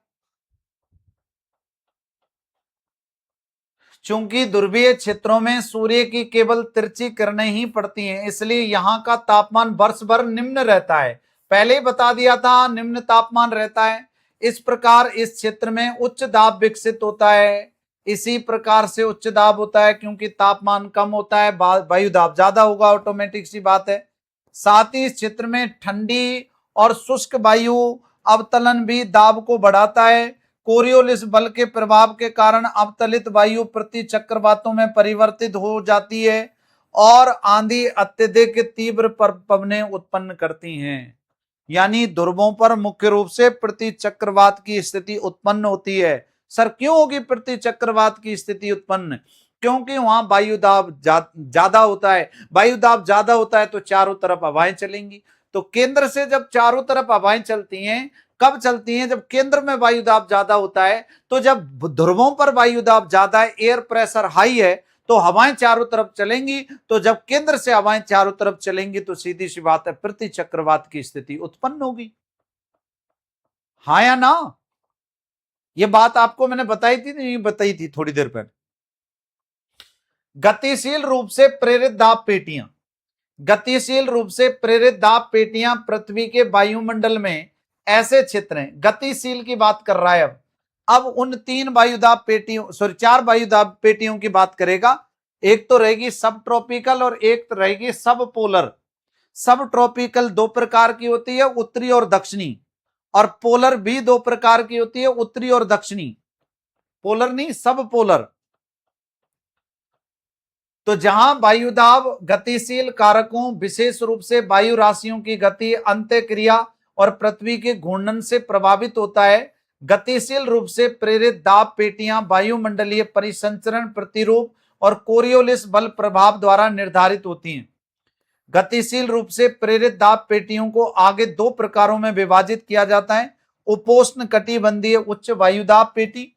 चूंकि ध्रुवीय क्षेत्रों में सूर्य की केवल तिरछी किरणें ही पड़ती हैं, इसलिए यहाँ का तापमान वर्ष भर निम्न रहता है। पहले ही बता दिया था, निम्न तापमान रहता है। इस प्रकार इस क्षेत्र में उच्च दाब विकसित होता है। इसी प्रकार से उच्च दाब होता है, क्योंकि तापमान कम होता है, वायु दाब ज्यादा होगा, ऑटोमेटिक सी बात है। साथ ही इस क्षेत्र में ठंडी और शुष्क वायु अवतलन भी दाब को बढ़ाता है। कोरियोलिस बल के प्रभाव के कारण अवतलित वायु प्रति चक्रवातों में परिवर्तित हो जाती है और आंधी अत्यधिक तीव्र पवनें उत्पन्न करती हैं। यानी ध्रुवों पर मुख्य रूप से प्रति चक्रवात की स्थिति उत्पन्न होती है। सर क्यों होगी प्रति चक्रवात की स्थिति उत्पन्न? क्योंकि वहां वायुदाब ज्यादा होता है। वायुदाब ज्यादा होता है तो चारों तरफ हवाएं चलेंगी। तो केंद्र से जब चारों तरफ हवाएं चलती हैं, कब चलती हैं? जब केंद्र में वायुदाब ज्यादा होता है। तो जब ध्रुवों पर वायुदाब ज्यादा है, एयर प्रेशर हाई है, तो हवाएं चारों तरफ चलेंगी। तो जब केंद्र से हवाएं चारों तरफ चलेंगी तो सीधी सी बात है, प्रति चक्रवात की स्थिति उत्पन्न होगी। हाँ या ना? ये बात आपको मैंने बताई थी नहीं बताई थी थोड़ी देर पहले? गतिशील रूप से प्रेरित दाब पेटियां, गतिशील रूप से प्रेरित दाब पेटियां पृथ्वी के वायुमंडल में ऐसे क्षेत्र हैं। गतिशील की बात कर रहा है। अब उन तीन वायुदाब पेटियों, सॉरी चार वायुदाब पेटियों की बात करेगा। एक तो रहेगी सब ट्रॉपिकल और एक तो रहेगी सब पोलर। सब ट्रॉपिकल दो प्रकार की होती है, उत्तरी और दक्षिणी, और पोलर भी दो प्रकार की होती है, उत्तरी और दक्षिणी। पोलर नहीं, सब पोलर। तो जहां वायुदाब गतिशील कारकों, विशेष रूप से वायु राशियों की गति, अंतःक्रिया और पृथ्वी के घूर्णन से प्रभावित होता है, गतिशील रूप से प्रेरित दाब पेटियां वायुमंडलीय परिसंचरण, प्रतिरूप और कोरियोलिस बल प्रभाव द्वारा निर्धारित होती हैं। गतिशील रूप से प्रेरित दाब पेटियों को आगे दो प्रकारों में विभाजित किया जाता है। उपोष्ण कटिबंधीय उच्च वायुदाब पेटी,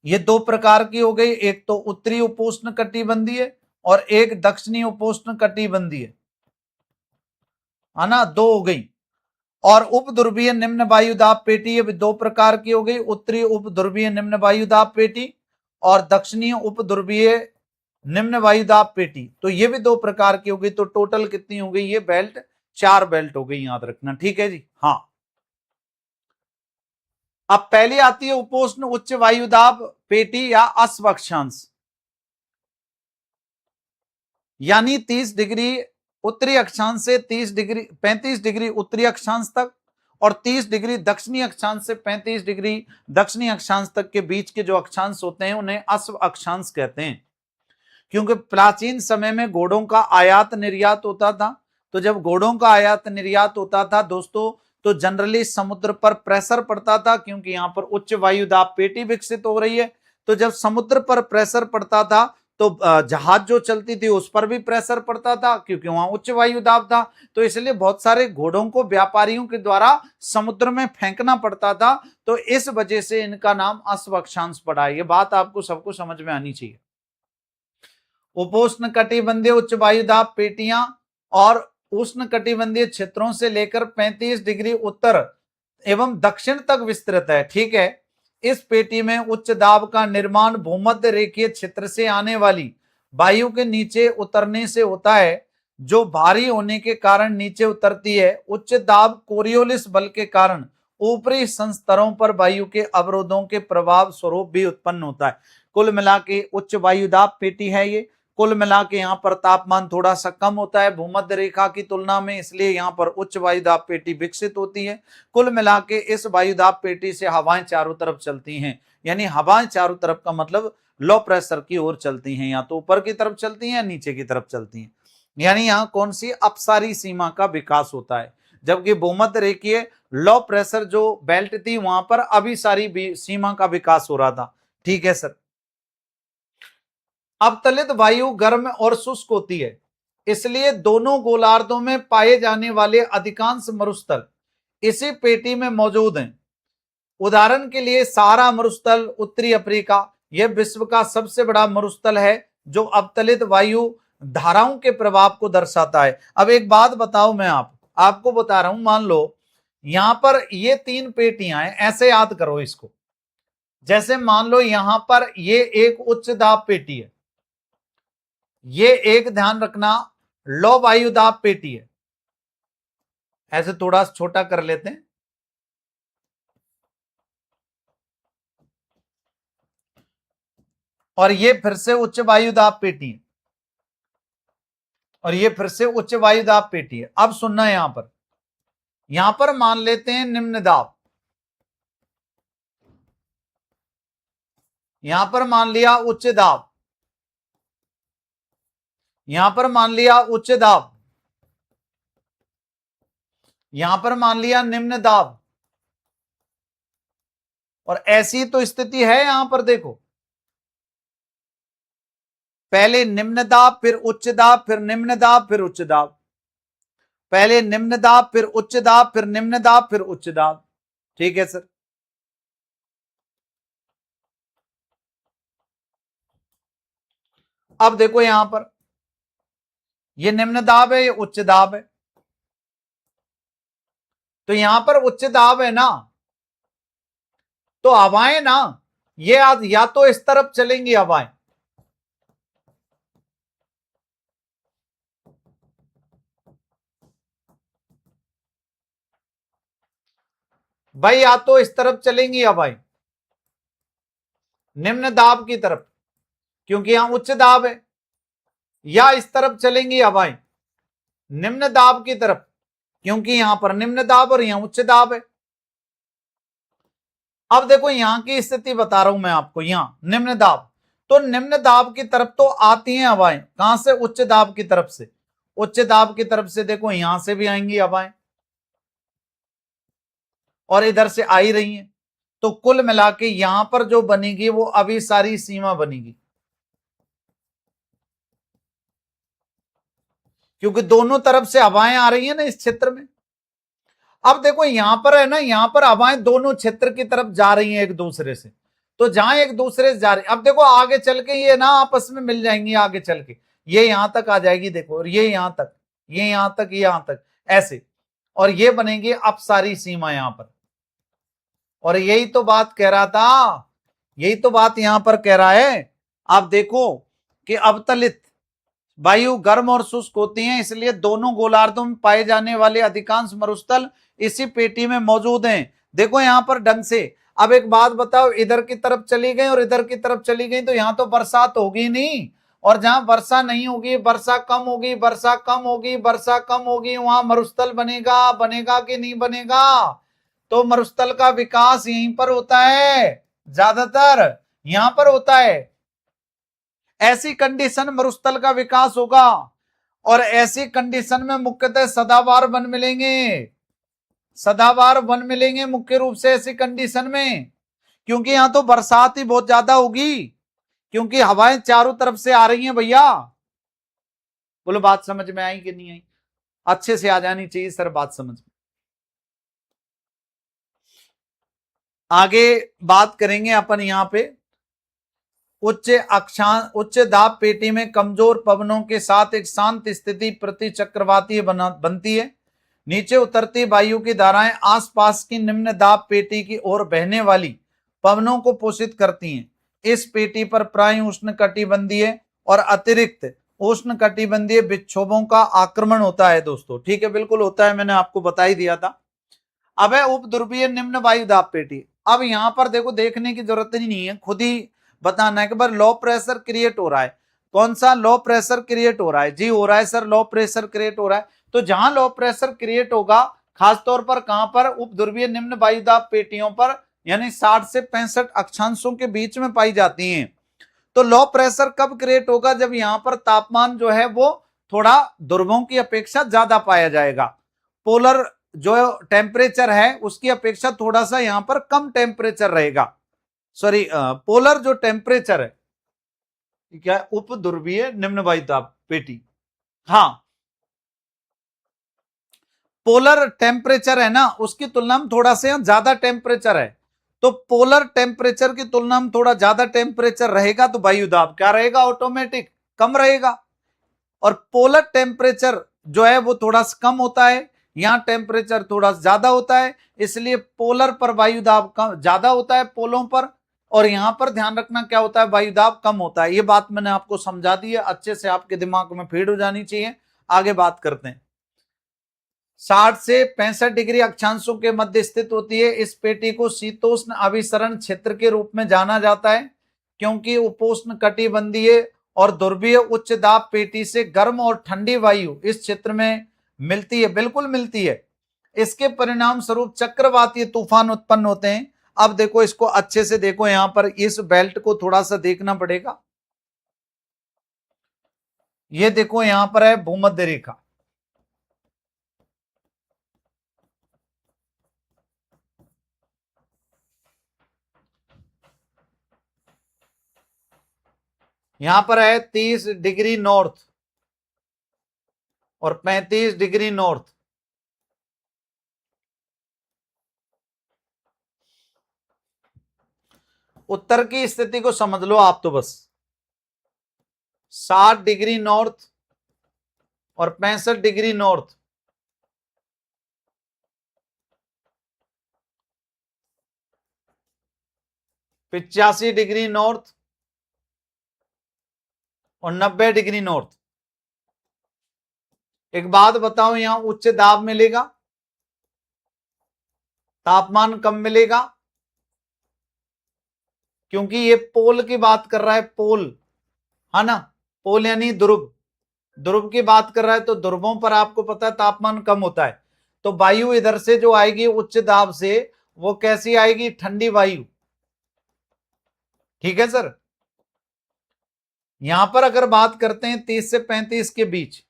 ये दो प्रकार की हो गई। एक तो उत्तरी उपोष्ण कटिबंधीय और एक दक्षिणी उपोष्ण कटिबंधीय, है ना, दो हो गई। और उपध्रुवीय निम्न वायुदाब पेटी, ये भी दो प्रकार की हो गई। उत्तरी उपध्रुवीय निम्न वायुदाब पेटी और दक्षिणी उपध्रुवीय निम्न वायुदाब पेटी, तो ये भी दो प्रकार की हो गई। तो टोटल कितनी हो गई ये बेल्ट? चार बेल्ट हो गई, याद रखना, ठीक है जी। हाँ, अब पहली आती है उपोष्ण उच्च वायुदाब पेटी या अश्व अक्षांश, यानी 30 डिग्री उत्तरी अक्षांश से 35 डिग्री उत्तरी अक्षांश तक और 30 डिग्री दक्षिणी अक्षांश से 35 डिग्री दक्षिणी अक्षांश तक के बीच के जो अक्षांश होते हैं उन्हें अश्व अक्षांश कहते हैं। क्योंकि प्राचीन समय में घोड़ों का आयात निर्यात होता था। तो जब घोड़ों का आयात निर्यात होता था दोस्तों, तो जनरली समुद्र पर प्रेशर पड़ता था, क्योंकि यहां पर उच्च वायुदाब पेटी विकसित हो रही है। तो जब समुद्र पर प्रेशर पड़ता था तो जहाज जो चलती थी उस पर भी प्रेशर पड़ता था, क्योंकि वहां उच्च वायुदाब था। तो इसलिए बहुत सारे घोड़ों को व्यापारियों के द्वारा समुद्र में फेंकना पड़ता था। तो इस वजह से इनका नाम अश्व अक्षांश पड़ा है। ये बात आपको सबको समझ में आनी चाहिए। उपोष्ण कटिबंधीय उच्च वायुदाब पेटियां और उष्ण कटिबंधीय क्षेत्रों से लेकर 35 डिग्री उत्तर एवं दक्षिण तक विस्तृत है, ठीक है। इस पेटी में उच्च दाब का निर्माण भूमध्य रेखीय क्षेत्र से आने वाली वायु के नीचे उतरने से होता है, जो भारी होने के कारण नीचे उतरती है। उच्च दाब कोरियोलिस बल के कारण ऊपरी संस्तरों पर वायु के अवरोधों के प्रभाव स्वरूप भी उत्पन्न होता है। कुल मिला के उच्च वायुदाब पेटी है ये। कुल मिला के यहाँ पर तापमान थोड़ा सा कम होता है भूमध्य रेखा की तुलना में, इसलिए यहाँ पर उच्च वायुदाब पेटी विकसित होती है। कुल मिला के इस वायुदाब पेटी से हवाएं चारों तरफ चलती हैं, यानी हवाएं चारों तरफ का मतलब लो प्रेशर की ओर चलती हैं, या तो ऊपर की तरफ चलती हैं या नीचे की तरफ चलती हैं। यानी यहाँ कौन सी अपसारी सीमा का विकास होता है, जबकि भूमध्य रेखीय लो प्रेशर जो बेल्ट थी वहां पर अभिसारी सीमा का विकास हो रहा था, ठीक है सर। अवतलित वायु गर्म और शुष्क होती है, इसलिए दोनों गोलार्धों में पाए जाने वाले अधिकांश मरुस्थल इसी पेटी में मौजूद हैं। उदाहरण के लिए सहारा मरुस्थल उत्तरी अफ्रीका, यह विश्व का सबसे बड़ा मरुस्थल है, जो अवतलित वायु धाराओं के प्रभाव को दर्शाता है। अब एक बात बताओ, मैं आपको बता रहा हूं, मान लो यहां पर ये 3 पेटियां हैं, ऐसे याद करो इसको। जैसे मान लो यहां पर ये एक उच्च दाब पेटी है, ये एक ध्यान रखना लो वायु दाब पेटी है, ऐसे थोड़ा छोटा कर लेते हैं। और ये फिर से उच्च वायु दाब पेटी है, और ये फिर से उच्च वायु दाब पेटी है। अब सुनना, यहां पर मान लेते हैं निम्न दाब, यहां पर मान लिया उच्च दाब, यहां पर मान लिया उच्च दाब, यहां पर मान लिया निम्न दाब। और ऐसी तो स्थिति है यहां पर, देखो पहले निम्न दाब, फिर उच्च दाब, फिर निम्न दाब, फिर उच्च दाब, पहले निम्न दाब, फिर उच्च दाब, फिर निम्न दाब, फिर उच्च दाब। ठीक है सर। अब देखो यहां पर ये निम्न दाब है, ये उच्च दाब है, तो यहां पर उच्च दाब है ना, तो हवाएं ना ये या तो इस तरफ चलेंगी हवाएं, भाई या तो इस तरफ चलेंगी हवाएं निम्न दाब की तरफ, क्योंकि यहां उच्च दाब है, या इस तरफ चलेंगी हवाएं निम्न दाब की तरफ, क्योंकि यहां पर निम्न दाब और यहां उच्च दाब है। अब देखो यहां की स्थिति बता रहा हूं मैं आपको, यहां निम्न दाब, तो निम्न दाब की तरफ तो आती हैं हवाएं, कहां से? उच्च दाब की तरफ से। उच्च दाब की तरफ से देखो यहां से भी आएंगी हवाएं, और इधर से आ ही रही हैं, तो कुल मिला के यहां पर जो बनेगी वो अभी सारी सीमा बनेगी, क्योंकि दोनों तरफ से हवाएं आ रही है ना इस क्षेत्र में। अब देखो यहां पर है ना, यहां पर हवाएं दोनों क्षेत्र की तरफ जा रही हैं एक दूसरे से, तो जहां एक दूसरे से जा रही, अब देखो आगे चल के ये ना आपस में मिल जाएंगी, आगे चल के ये यहां तक आ जाएगी, देखो, और ये यहां तक, ये यहां तक, ये यहां तक, ऐसे, और ये बनेगी अपसारी सीमा यहां पर। और यही तो बात कह रहा था, यही तो बात यहां पर कह रहा है। आप देखो कि अवतलित वायु गर्म और शुष्क होती हैं, इसलिए दोनों गोलार्धों में पाए जाने वाले अधिकांश मरुस्थल इसी पेटी में मौजूद हैं। देखो यहां पर ढंग से। अब एक बात बताओ, इधर की तरफ चली गई और इधर की तरफ चली गई, तो यहां तो बरसात होगी नहीं, और जहां वर्षा नहीं होगी, वर्षा कम होगी, वर्षा कम होगी, वर्षा कम होगी, वहां मरुस्थल बनेगा, बनेगा कि नहीं बनेगा? तो मरुस्थल का विकास यहीं पर होता है, ज्यादातर यहां पर होता है। ऐसी कंडीशन मरुस्थल का विकास होगा, और ऐसी कंडीशन में मुख्यतः सदाबहार वन मिलेंगे, सदाबहार वन मिलेंगे मुख्य रूप से ऐसी कंडीशन में, क्योंकि यहां तो बरसात ही बहुत ज्यादा होगी, क्योंकि हवाएं चारों तरफ से आ रही हैं भैया। बोलो बात समझ में आई कि नहीं आई? अच्छे से आ जानी चाहिए सर बात समझ में। आगे बात करेंगे अपन यहां पे, उच्च दाब पेटी में कमजोर पवनों के साथ एक शांत स्थिति प्रति चक्रवाती बनती है। नीचे उतरती वायु की धाराएं आसपास की निम्न दाब पेटी की ओर बहने वाली पवनों को पोषित करती हैं। इस पेटी पर प्राय उष्णकटिबंधीय और अतिरिक्त उष्णकटिबंधीय विक्षोभों का आक्रमण होता है दोस्तों। ठीक है, बिल्कुल होता है, मैंने आपको बता ही दिया था। अब है उपध्रुवीय निम्न वायु दाब पेटी। अब यहां पर देखो, देखने की जरूरत ही नहीं है, खुद ही बताना है कि बार लो प्रेशर क्रिएट हो रहा है। कौन सा लो प्रेशर क्रिएट हो रहा है? जी हो रहा है सर, लो प्रेशर क्रिएट हो रहा है। तो जहां लो प्रेशर क्रिएट होगा, खासतौर पर कहां पर? उपध्रुवीय निम्न वायुदाब पेटियों पर, यानी 60 से 65 अक्षांशों के बीच में पाई जाती हैं। तो लो प्रेशर कब क्रिएट होगा? जब यहां पर तापमान जो है वो थोड़ा ध्रुवों की अपेक्षा ज्यादा पाया जाएगा। पोलर जो टेम्परेचर है उसकी अपेक्षा थोड़ा सा यहां पर कम टेम्परेचर रहेगा। सॉरी, पोलर जो टेम्परेचर है, क्या है? उपध्रुवीय निम्न वायुदाब पेटी, हाँ, पोलर टेम्परेचर है ना, उसकी तुलना में थोड़ा सा ज्यादा टेम्परेचर है। तो पोलर टेम्परेचर की तुलना में थोड़ा ज्यादा टेम्परेचर रहेगा, तो वायुदाब क्या रहेगा? ऑटोमेटिक कम रहेगा, और पोलर टेम्परेचर जो है वो थोड़ा सा कम होता है, यहां टेम्परेचर थोड़ा ज्यादा होता है, इसलिए पोलर पर वायु दाब कम ज्यादा होता है पोलों पर, और यहां पर ध्यान रखना क्या होता है, वायु दाब कम होता है। ये बात मैंने आपको समझा दी है, अच्छे से आपके दिमाग में फीड हो जानी चाहिए। आगे बात करते हैं। 60 से 65 डिग्री अक्षांशों के मध्य स्थित होती है। इस पेटी को शीतोष्ण अभिसरण क्षेत्र के रूप में जाना जाता है, क्योंकि उपोष्ण कटिबंधीय और ध्रुवीय उच्च दाब पेटी से गर्म और ठंडी वायु इस क्षेत्र में मिलती है, बिल्कुल मिलती है। इसके परिणाम स्वरूप चक्रवातीय तूफान उत्पन्न होते हैं। अब देखो, इसको अच्छे से देखो, यहां पर इस बेल्ट को थोड़ा सा देखना पड़ेगा। ये देखो, यहां पर है भूमध्य रेखा, यहां पर है 30 डिग्री नॉर्थ और 35 डिग्री नॉर्थ। उत्तर की स्थिति को समझ लो आप तो बस, 60 डिग्री नॉर्थ और 65 डिग्री नॉर्थ। पिचासी डिग्री नॉर्थ और 90 डिग्री नॉर्थ। एक बात बताओ, यहां उच्च दाब मिलेगा, तापमान कम मिलेगा, क्योंकि ये पोल की बात कर रहा है, पोल है ना, पोल यानी ध्रुव, ध्रुव की बात कर रहा है, तो ध्रुवों पर आपको पता है तापमान कम होता है। तो वायु इधर से जो आएगी उच्च दाब से, वो कैसी आएगी, ठंडी वायु। ठीक है सर। यहां पर अगर बात करते हैं 30 से 35 के बीच,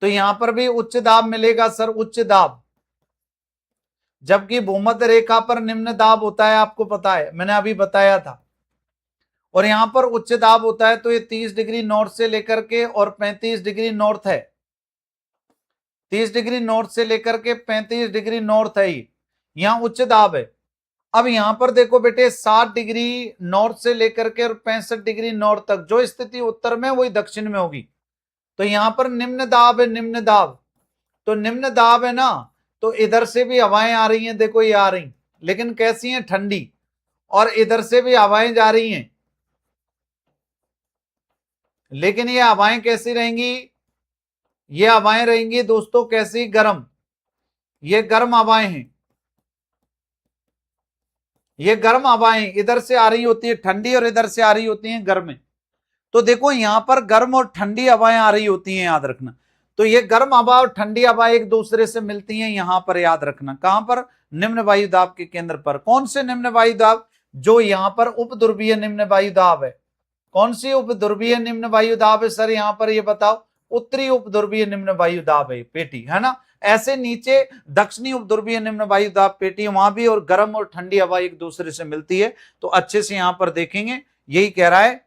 तो यहां पर भी उच्च दाब मिलेगा सर, उच्च दाब, जबकि भूमध्य रेखा पर निम्न दाब होता है, आपको पता है, मैंने अभी बताया था। और यहां पर उच्च दाब होता है, तो ये 30 डिग्री नॉर्थ से लेकर के और 35 डिग्री नॉर्थ है, 30 डिग्री नॉर्थ से लेकर के 35 डिग्री नॉर्थ है, यहां उच्च दाब है। अब यहां पर देखो बेटे, 60 डिग्री नॉर्थ से लेकर के और 65 डिग्री नॉर्थ तक जो स्थिति उत्तर में वही दक्षिण में होगी। तो यहां पर निम्न दाब है, निम्न दाब, तो निम्न दाब है ना, तो इधर से भी हवाएं आ रही हैं, देखो ये आ रही, लेकिन कैसी हैं, ठंडी, और इधर से भी हवाएं जा रही हैं, लेकिन ये हवाएं कैसी रहेंगी, ये हवाएं रहेंगी दोस्तों कैसी, गर्म, ये गर्म हवाएं हैं, ये गर्म हवाएं इधर से आ रही होती है ठंडी, और इधर से आ रही होती हैं गर्म। तो देखो यहां पर गर्म और ठंडी हवाएं आ रही होती हैं, याद रखना। तो ये गर्म हवा और ठंडी हवा एक दूसरे से मिलती हैं, यहां पर याद रखना, कहां पर, निम्न वायु दाब के केंद्र पर। कौन से निम्न वायु दाब, जो यहां पर उपध्रुवीय निम्न वायु दाब है। कौन सी उपध्रुवीय निम्न वायु दाब है सर, यहां पर ये बताओ, उत्तरी उपध्रुवीय निम्न वायु दाब है पेटी, है ना। ऐसे नीचे दक्षिणी उपध्रुवीय निम्न वायु दाब पेटी, वहां भी और गर्म और ठंडी हवा एक दूसरे से मिलती है। तो अच्छे से यहां पर देखेंगे, यही कह रहा है,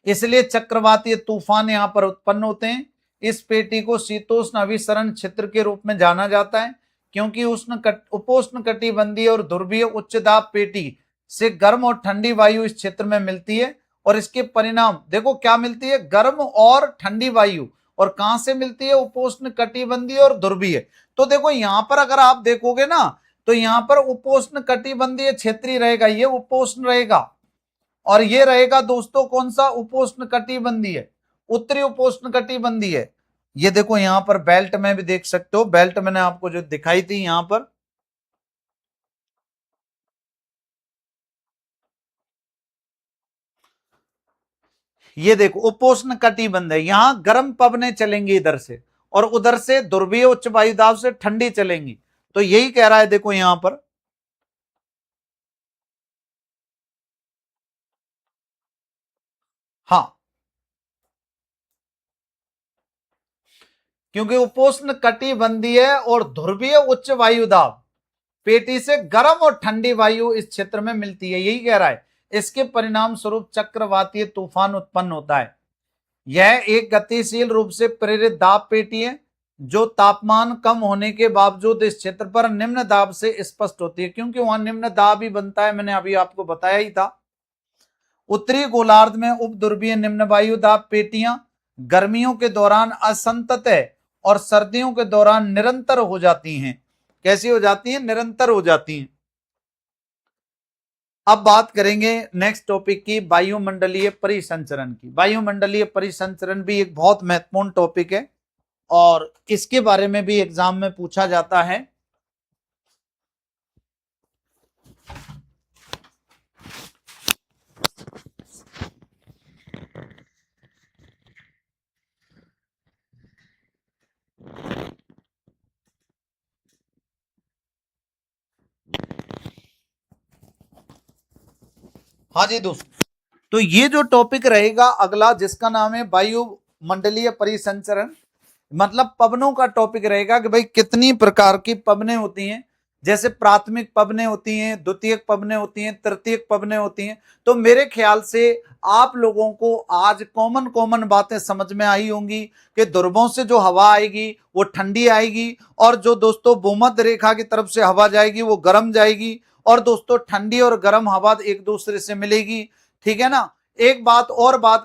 इसलिए चक्रवातीय तूफान यहां पर उत्पन्न होते हैं। इस पेटी को शीतोष्ण अभिसरण क्षेत्र के रूप में जाना जाता है, क्योंकि उपोष्ण कटिबंधीय और ध्रुवीय उच्च दाब पेटी से गर्म और ठंडी वायु इस क्षेत्र में मिलती है। और इसके परिणाम देखो क्या मिलती है, गर्म और ठंडी वायु, और कहां से मिलती है, उपोष्ण कटिबंधीय और ध्रुवीय। तो देखो यहां पर अगर आप देखोगे ना, तो यहां पर उपोष्ण कटिबंधीय क्षेत्रीय रहेगा, ये उपोष्ण रहेगा, और ये रहेगा दोस्तों कौन सा, उपोष्ण कटिबंधीय है, उत्तरी उपोष्ण कटिबंधीय है। ये देखो यहां पर बेल्ट में भी देख सकते हो, बेल्ट मैंने आपको जो दिखाई थी यहां पर, ये देखो उपोष्ण कटिबंध है, यहां गर्म पवनें चलेंगी इधर से, और उधर से ध्रुवीय उच्च वायु दाब से ठंडी चलेंगी। तो यही कह रहा है देखो यहां पर, हाँ, क्योंकि उपोष्ण कटिबंधीय और ध्रुवीय उच्च वायु दाब पेटी से गर्म और ठंडी वायु इस क्षेत्र में मिलती है, यही कह रहा है। इसके परिणाम स्वरूप चक्रवातीय तूफान उत्पन्न होता है। यह एक गतिशील रूप से प्रेरित दाब पेटी है, जो तापमान कम होने के बावजूद इस क्षेत्र पर निम्न दाब से स्पष्ट होती है, क्योंकि वहां निम्न दाब ही बनता है, मैंने अभी आपको बताया ही था। उत्तरी गोलार्ध में उपध्रुवीय निम्न वायु दाब पेटियां गर्मियों के दौरान असंतत और सर्दियों के दौरान निरंतर हो जाती हैं। कैसी हो जाती हैं? निरंतर हो जाती हैं। अब बात करेंगे नेक्स्ट टॉपिक की, वायुमंडलीय परिसंचरण की। वायुमंडलीय परिसंचरण भी एक बहुत महत्वपूर्ण टॉपिक है और इसके बारे में भी एग्जाम में पूछा जाता है। हाँ जी दोस्तों, तो ये जो टॉपिक रहेगा अगला, जिसका नाम है वायुमंडलीय परिसंचरण, मतलब पवनों का टॉपिक रहेगा कि भाई कितनी प्रकार की पवनें होती हैं। जैसे प्राथमिक पवनें होती हैं, द्वितीयक पवनें होती हैं, तृतीयक पवनें होती हैं। तो मेरे ख्याल से आप लोगों को आज कॉमन कॉमन बातें समझ में आई होंगी कि ध्रुवों से जो हवा आएगी वो ठंडी आएगी, और जो दोस्तों भूमध्य रेखा की तरफ से हवा जाएगी वो गर्म जाएगी, और दोस्तों ठंडी और गर्म हवा एक दूसरे से मिलेगी। ठीक है ना। एक बात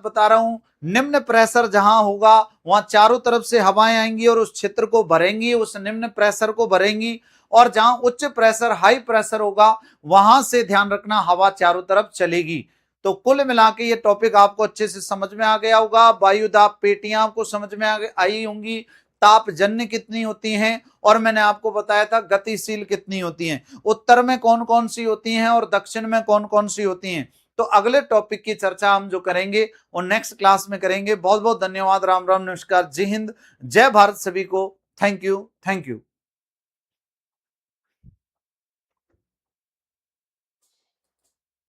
बता रहा हूं, निम्न प्रेशर जहां होगा वहां चारों तरफ से हवाएं आएंगी और उस क्षेत्र को भरेंगी, उस निम्न प्रेशर को भरेंगी। और जहां उच्च प्रेशर हाई प्रेशर होगा वहां से ध्यान रखना हवा चारों तरफ चलेगी। तो कुल मिला के ये टॉपिक आपको अच्छे से समझ में आ गया होगा। वायु दाब पेटियां आपको समझ में आई होंगी, तापजन्य कितनी होती हैं, और मैंने आपको बताया था गतिशील कितनी होती हैं, उत्तर में कौन कौन सी होती हैं और दक्षिण में कौन कौन सी होती हैं। तो अगले टॉपिक की चर्चा हम जो करेंगे वो नेक्स्ट क्लास में करेंगे। बहुत बहुत धन्यवाद। राम राम, नमस्कार, जय हिंद, जय भारत सभी को। Thank you, thank you.